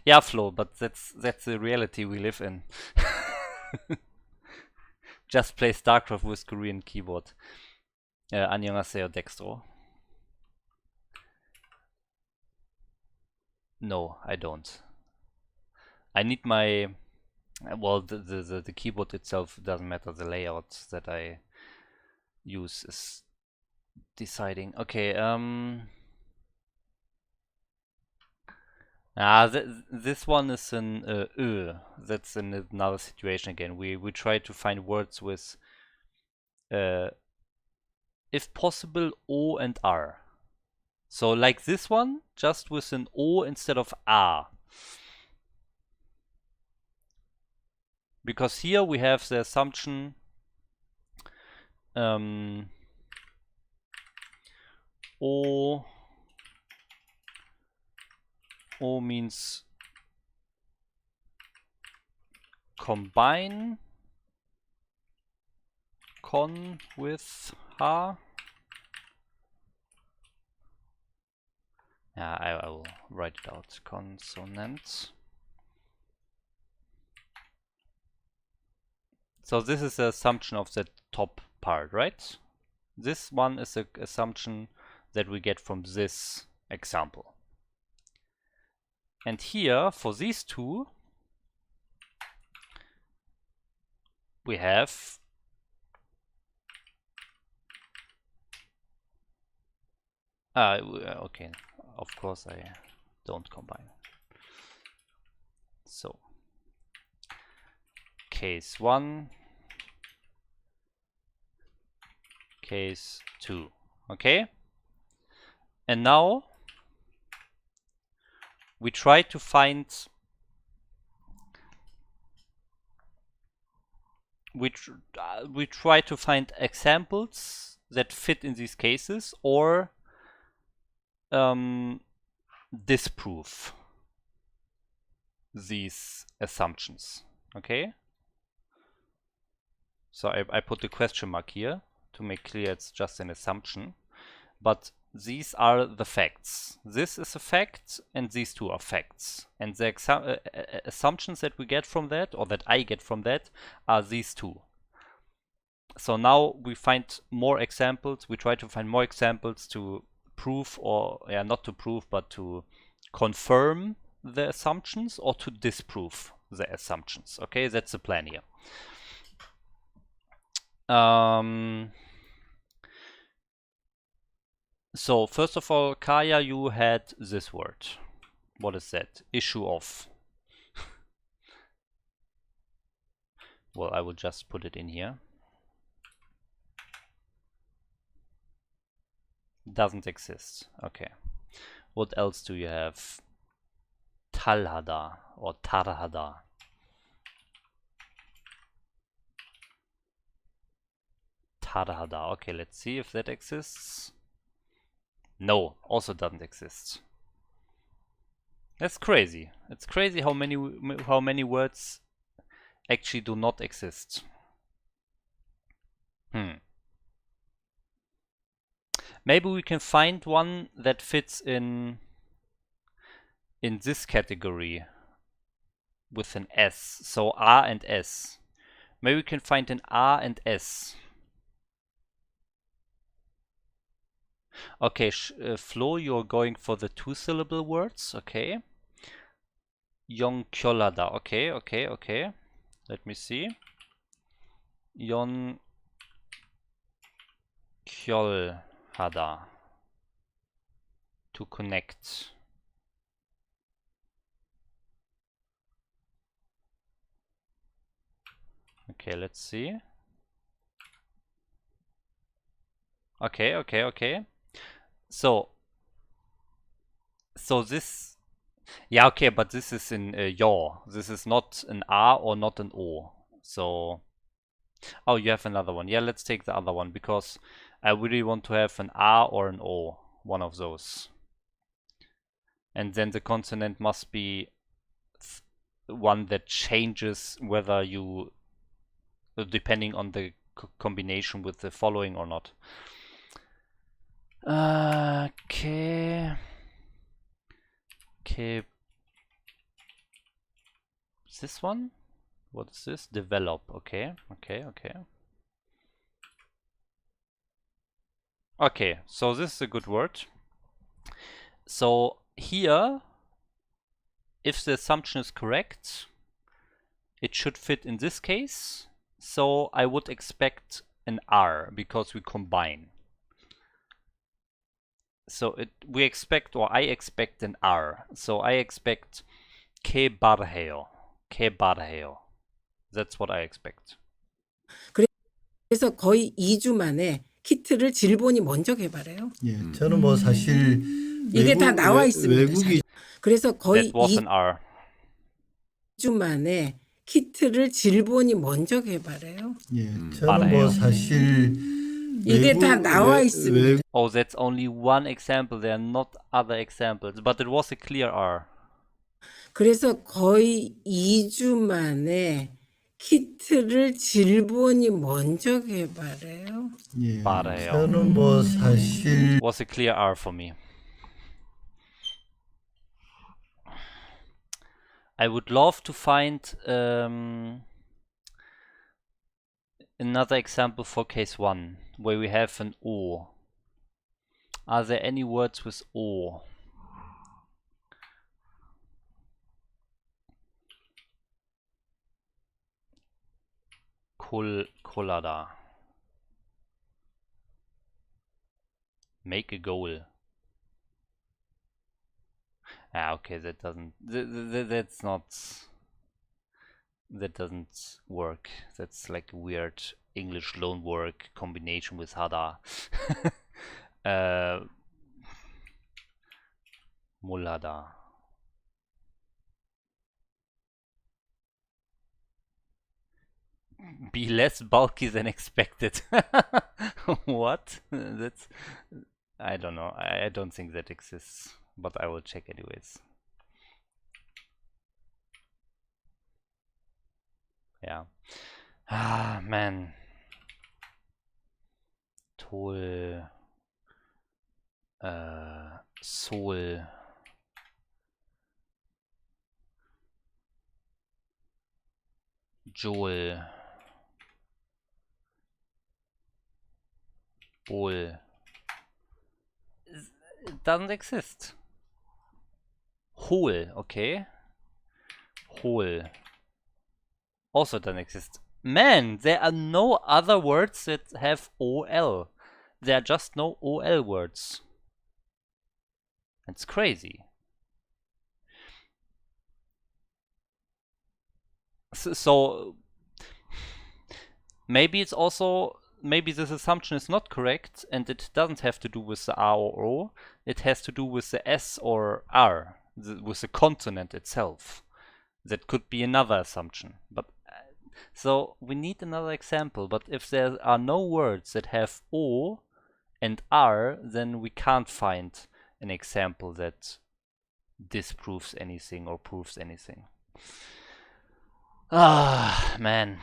Yeah, Flo, but that's the reality we live in. Just play StarCraft with Korean keyboard. 안녕하세요, Dextro. No, I don't. I need my... Well, the keyboard itself doesn't matter. The layout that I use is deciding. Okay, this one is an that's in another situation again. We try to find words with, if possible, O and R. So like this one, just with an O instead of A. Because here we have the assumption O means combine con with ha. Yeah, I will write it out. Consonants. So this is the assumption of the top part, right? This one is the assumption that we get from this example. And here, for these two, we have okay, of course I don't combine. So, case 1, case 2, okay? And now we try to find we try to find examples that fit in these cases, or disprove these assumptions. Okay, so I put the question mark here to make clear it's just an assumption, but these are the facts. This is a fact and these two are facts, and the assumptions that we get from that, or that I get from that, are these two. So now we find more examples. We try to find more examples to prove, or not to prove, but to confirm the assumptions or to disprove the assumptions. Okay, that's the plan here. So first of all, Kaya, you had this word. What is that? Issue of. Well, I will just put it in here. Doesn't exist. Okay. What else do you have? Talhada or Tarhada. Tarhada. Okay, let's see if that exists. No, also doesn't exist. That's crazy. It's crazy how many words actually do not exist. Maybe we can find one that fits in this category with an S. So R and S. Maybe we can find an R and S. Okay, Flo, you're going for the 2-syllable words. Okay. Yonkyolada. Okay, okay, okay. Let me see. Yonkyolhada. To connect. Okay, let's see. Okay, okay, okay. So this, yeah, okay, but this is in yaw. This is not an R or not an O. So, oh, you have another one. Yeah, let's take the other one, because I really want to have an R or an O, one of those. And then the consonant must be one that changes whether you, depending on the combination with the following or not. Okay. Okay. This one? What is this? Develop. Okay. Okay. Okay. Okay. So this is a good word. So here, if the assumption is correct, it should fit in this case. So I would expect an R because we combine. So we expect, or I expect an R. So I expect ke barheo. Ke barheo. That's what I expect. 그래서 거의 2주 만에 키트를 질본이 먼저 개발해요. 예, 저는 뭐 사실 이게 다 나와 있습니다. 외국이 그래서 거의 That was an R. 2주 만에 키트를 질본이 먼저 개발해요. 예, 저는 뭐 사실 이게 다 나와 있습니다. Oh, that's only one example. There are not other examples, but it was a clear R. 그래서 거의 2주 만에 키트를 질본이 먼저 개발해요. 예, 말해요. 저는 뭐 사실 Was a clear R for me. I would love to find another example for case 1 where we have an O. Are there any words with O? Kolada. Make a goal. Ah, okay, that doesn't. That's not. That doesn't work. That's like a weird English loanwork combination with Hada. Mulada. Be less bulky than expected. What? That's... I don't know. I don't think that exists, but I will check anyways. Yeah. Ah, man. Tol. Sol. Joel. Bol. It doesn't exist. Hol, okay. Hol. Also doesn't exist. Man, there are no other words that have OL. There are just no OL words. It's crazy. So maybe it's also, maybe this assumption is not correct and it doesn't have to do with the R or O. It has to do with the S or R, with the consonant itself. That could be another assumption. But so we need another example. But if there are no words that have O and R, then we can't find an example that disproves anything or proves anything. Ah, man.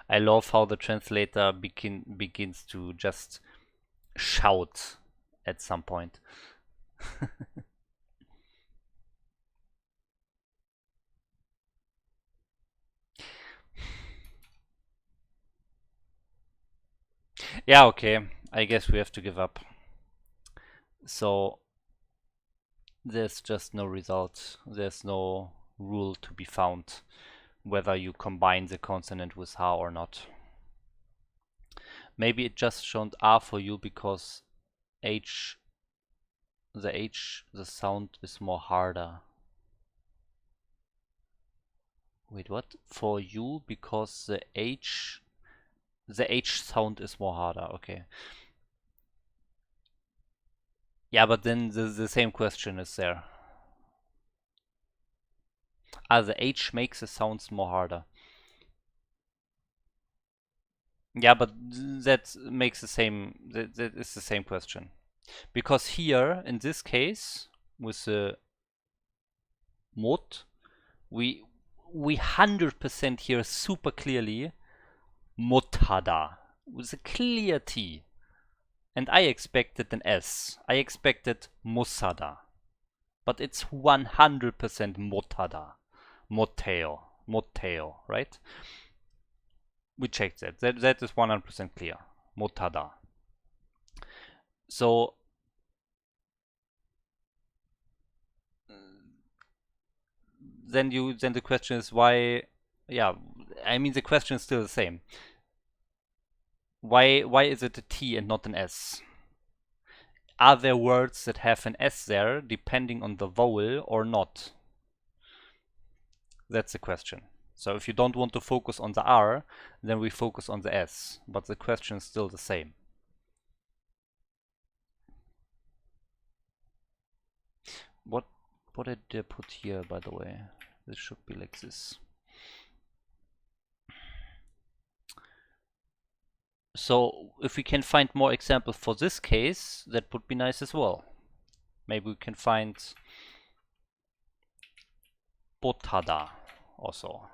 I love how the translator begins to just shout at some point. Yeah, okay. I guess we have to give up. So there's just no result. There's no rule to be found whether you combine the consonant with H or not. Maybe it just shown R for you because the sound is more harder. Wait, what? For you because the H sound is more harder. Okay. Yeah, but then the same question is there. Ah, the H makes the sounds more harder. Yeah, but that makes the same, that is the same question. Because here, in this case, with the mod, we 100% hear super clearly motada with a clear T. And I expected an S. I expected musada. But it's 100% motada. Moteo, right? We checked that. That is 100% clear. Motada. So then the question is why? Yeah, I mean the question is still the same. Why is it a T and not an S? Are there words that have an S there depending on the vowel or not? That's the question. So if you don't want to focus on the R, then we focus on the S. But the question is still the same. What did I put here, by the way? This should be like this. So if we can find more examples for this case, that would be nice as well. Maybe we can find botada also.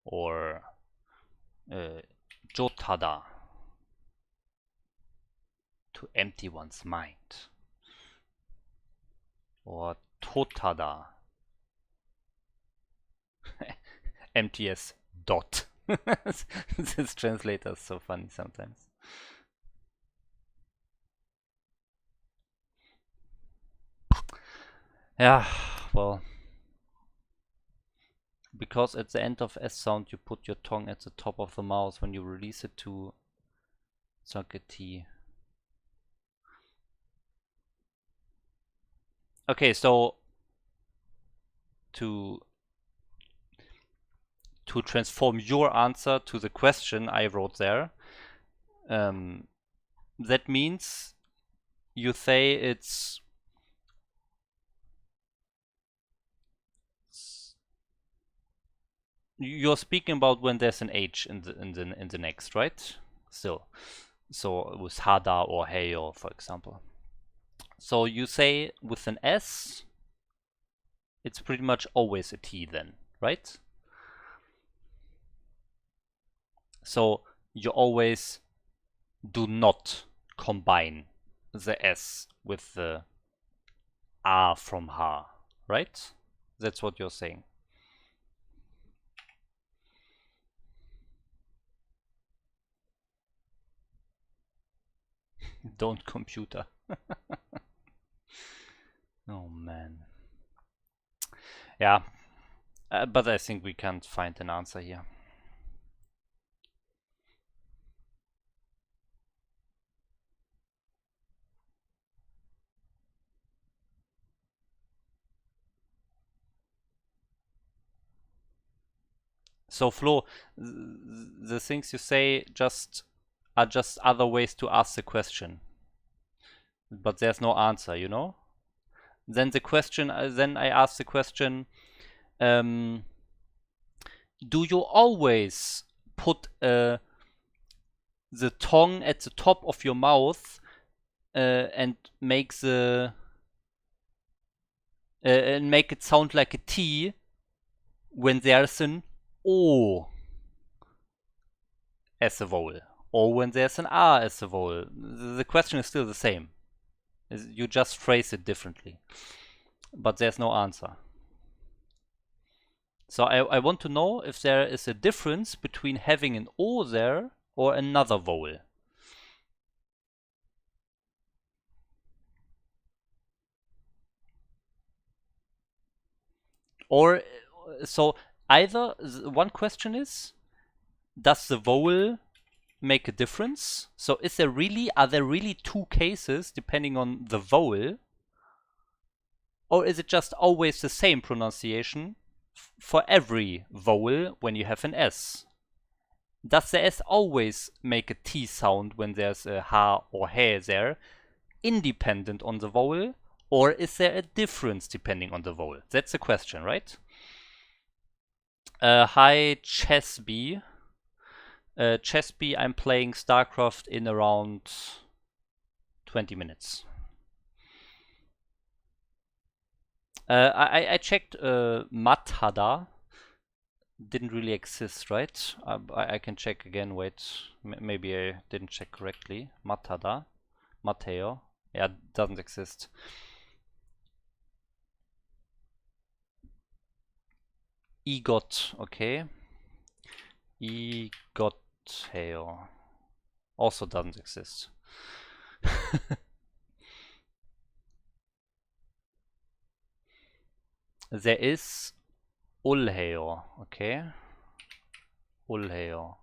Or jotada, to empty one's mind. Or totada, MTS dot. This translator is so funny sometimes. Yeah, well, because at the end of S sound you put your tongue at the top of the mouth when you release it to suck a T. Okay, so to to transform your answer to the question I wrote there. That means you say it's you're speaking about when there's an H in the next, right? Still, so with hada or heyo, for example. So you say with an S, it's pretty much always a T then, right? So you always do not combine the S with the A from ha, right? That's what you're saying. Don't computer. Oh man. Yeah, but I think we can't find an answer here. So Flo, the things you say are just other ways to ask the question, but there's no answer, you know. Then the question, then I ask the question, do you always put the tongue at the top of your mouth and make the and make it sound like a T when there's an O as a vowel, or when there's an A as a vowel? The question is still the same. You just phrase it differently, but there's no answer. So I want to know if there is a difference between having an O there or another vowel. Or, so either, one question is, does the vowel make a difference? So are there really two cases depending on the vowel? Or is it just always the same pronunciation for every vowel when you have an S? Does the S always make a T sound when there's a ha or he there, independent on the vowel? Or is there a difference depending on the vowel? That's the question, right? Hi, Chesby. Chesby, I'm playing StarCraft in around 20 minutes. I checked Mathada. Didn't really exist, right? I can check again, wait. Maybe I didn't check correctly. Mathada. Matteo. Yeah, doesn't exist. EGOT, okay. EGOTeo. Also doesn't exist. There is Ulheo, okay. Ulheo.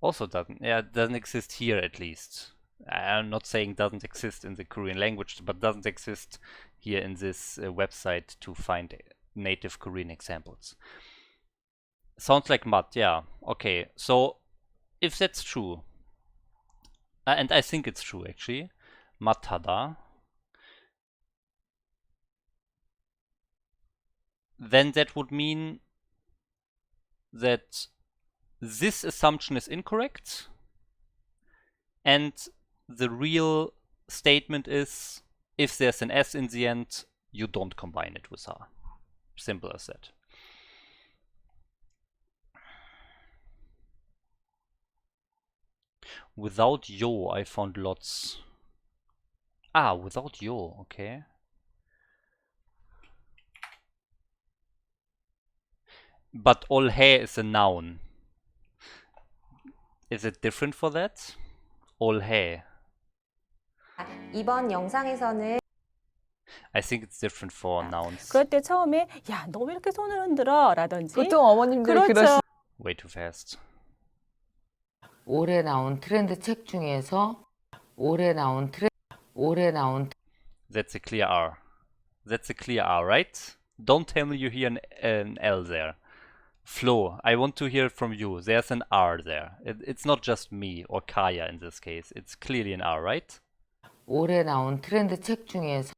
Also doesn't exist here at least. I'm not saying doesn't exist in the Korean language, but doesn't exist here in this website to find native Korean examples. Sounds like mat, yeah. Okay, so if that's true, and I think it's true actually, mathada, then that would mean that this assumption is incorrect, and the real statement is, if there's an S in the end, you don't combine it with ha. Simple as that. Without yo, I found lots. Ah, without yo, okay. But olhe is a noun. Is it different for that? 올해. 이번 영상에서는 I think it's different for nouns. 그럴 때 처음에 야, 너 왜 이렇게 손을 흔들어? 라든지. 보통 어머님들이 그렇죠. Way too fast. 올해 나온 트렌드 책 중에서 올해 나온 That's a clear R. That's a clear R, right? Don't tell me you hear an L there. Flo, I want to hear from you. There's an R there. It's not just me or Kaya in this case. It's clearly an R, right? 올해 나온 트렌드 책 중에서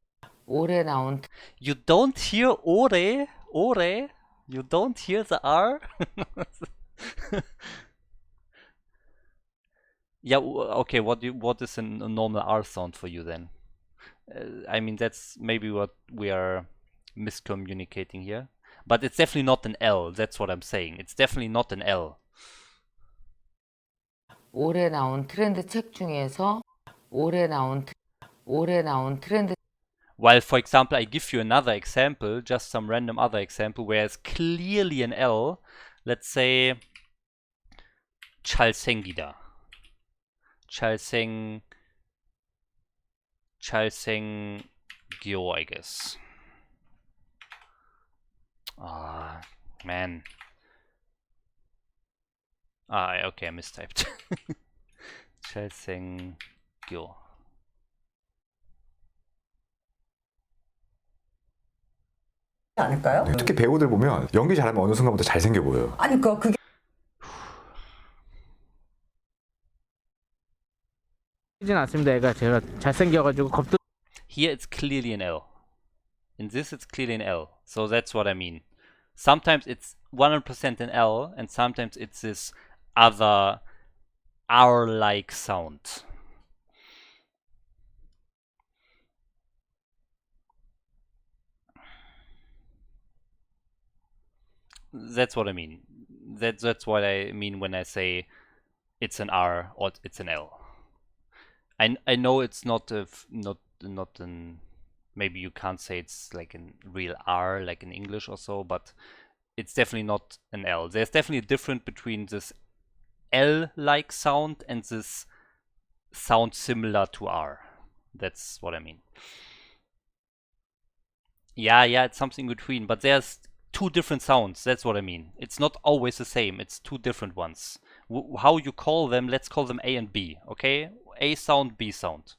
올해 나온 You don't hear ore? Ore? You don't hear the R? Yeah, okay, what is a normal R sound for you then? I mean, that's maybe what we are miscommunicating here. But it's definitely not an L, that's what I'm saying. It's definitely not an L. 올해 나온 트렌드 책 중에서 올해 나온 트렌드 While, for example, I give you another example, just some random other example, where it's clearly an L. Let's say 잘생기다. 잘생겨, I guess. Ah, man. Okay, I mistyped. 잘생겨. 않을까요? 특히 배우들 보면 연기 잘하면 어느 순간부터 잘생겨 보여요. 아니 그게 진 않습니다. 애가 제가 잘생겨가지고 겁도. Here it's clearly an L. In this it's clearly an L. So that's what I mean. Sometimes it's 100% an L, and sometimes it's this other R-like sound. That's what I mean. That's what I mean when I say it's an R or it's an L. I know it's not an, maybe you can't say it's like a real R like in English or so, but it's definitely not an L. There's definitely a difference between this L-like sound and this sound similar to R. That's what I mean. Yeah, it's something in between, but there's two different sounds. That's what I mean. It's not always the same. It's two different ones. How you call them, let's call them A and B, okay? A sound, B sound.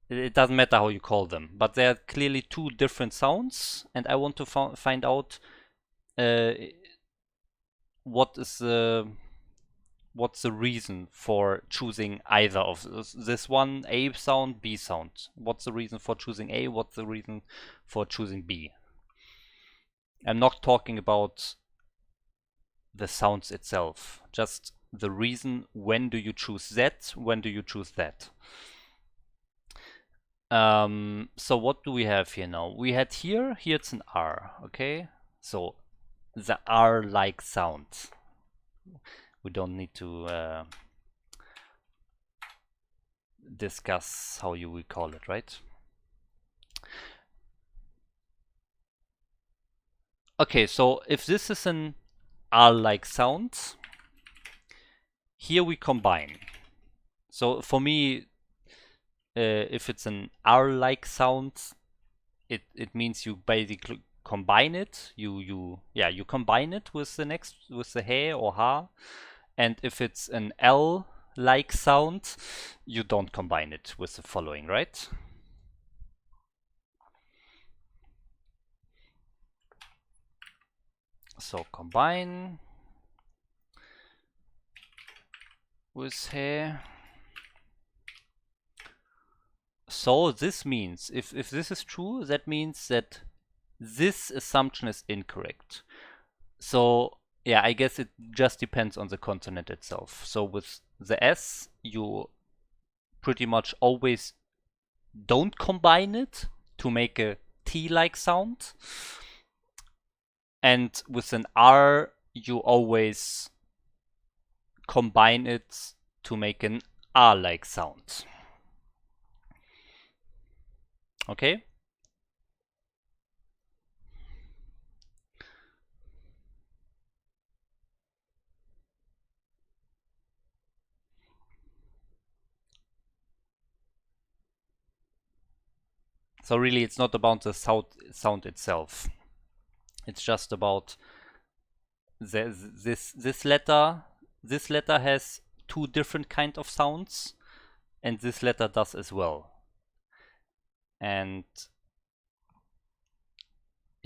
It doesn't matter how you call them, but they're clearly two different sounds, and I want to find out what's the reason for choosing either of this one, A sound, B sound. What's the reason for choosing A? What's the reason for choosing B? I'm not talking about the sounds itself, just the reason. When do you choose that? When do you choose that? So what do we have here now? We had here it's an R, okay? So the R-like sound. We don't need to discuss how you would call it, right? Okay, so if this is an R-like sound, here we combine. So for me, if it's an R-like sound, it means you basically combine it. You combine it with the he or ha. And if it's an L-like sound, you don't combine it with the following, right? So combine with he. So this means, if this is true, that means that this assumption is incorrect. So yeah, I guess it just depends on the consonant itself. So with the S, you pretty much always don't combine it to make a T-like sound. And with an R, you always combine it to make an R-like sound. Okay? So really it's not about the sound itself. It's just about this letter. This letter has two different kind of sounds, and this letter does as well. And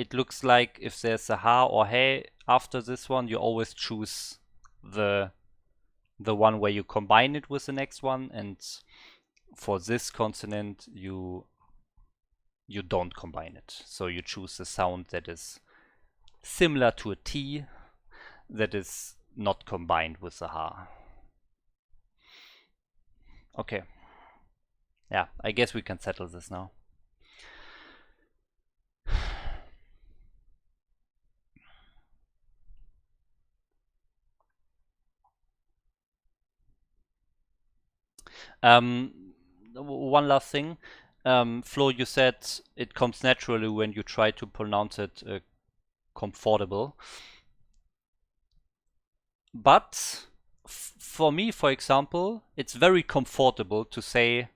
it looks like if there's a ha or he after this one, you always choose the one where you combine it with the next one, and for this consonant you don't combine it. So you choose the sound that is similar to a T that is not combined with the ha. Okay. Yeah, I guess we can settle this now. One last thing. Flo, you said it comes naturally when you try to pronounce it comfortable. But for me, for example, it's very comfortable to say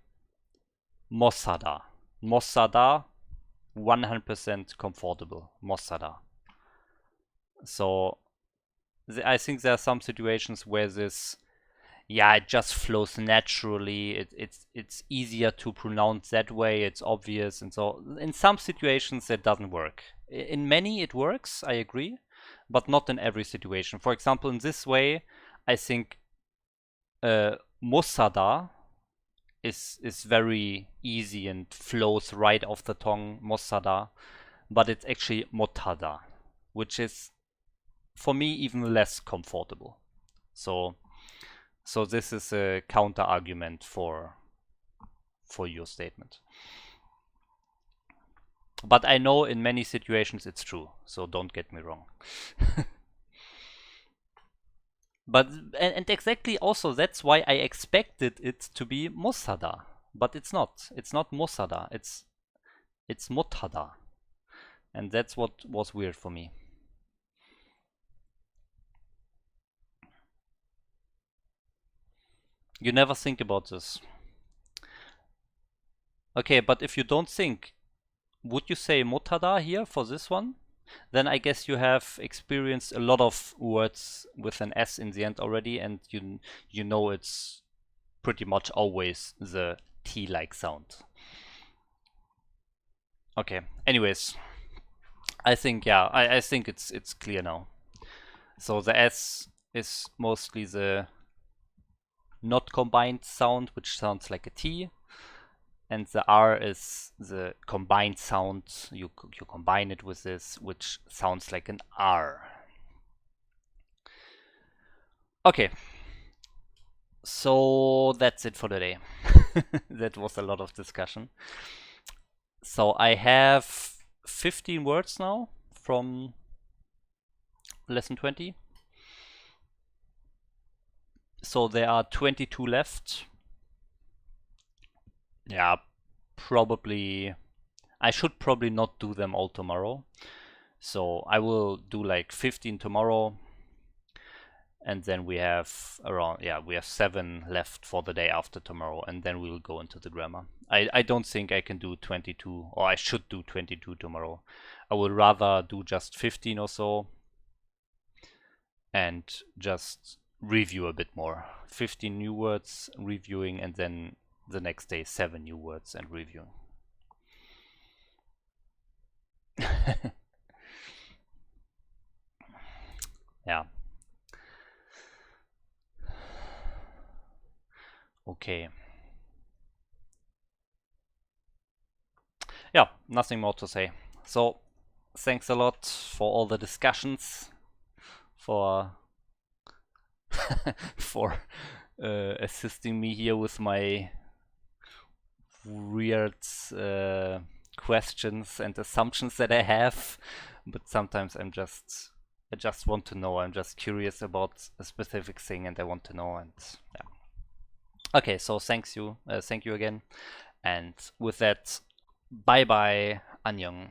Mossada. Mossada, 100% comfortable. Mossada. So I think there are some situations where this, yeah, it just flows naturally. It's easier to pronounce that way. It's obvious, and so in some situations that doesn't work. In many it works, I agree, but not in every situation. For example, in this way, I think Mossada is very easy and flows right off the tongue, Mossada, but it's actually Motada, which is for me even less comfortable. So this is a counter argument for your statement. But I know in many situations it's true, so don't get me wrong. But and exactly also that's why I expected it to be Mossada, but it's not. It's not Mossada. It's Motada, and that's what was weird for me. You never think about this. Okay, but if you don't think, would you say Motada here for this one? Then I guess you have experienced a lot of words with an S in the end already, and you know it's pretty much always the T-like sound. Okay, anyways, I think, yeah, I think it's clear now. So the S is mostly the not combined sound, which sounds like a T, and the R is the combined sound. You combine it with this, which sounds like an R. Okay, so that's it for today. That was a lot of discussion. So I have 15 words now from lesson 20. So there are 22 left. Yeah, probably. I should probably not do them all tomorrow. So I will do like 15 tomorrow. And then we have around, yeah, we have 7 left for the day after tomorrow. And then we will go into the grammar. I don't think I can do 22, or I should do 22 tomorrow. I would rather do just 15 or so. And just review a bit more. 15 new words, reviewing, and then the next day 7 new words and reviewing. Yeah. Okay. Yeah, nothing more to say. So, thanks a lot for all the discussions, for for assisting me here with my weird questions and assumptions that I have. But sometimes I just want to know. I'm just curious about a specific thing, and I want to know. And yeah. Okay, so thank you again. And with that, bye bye, annyeong.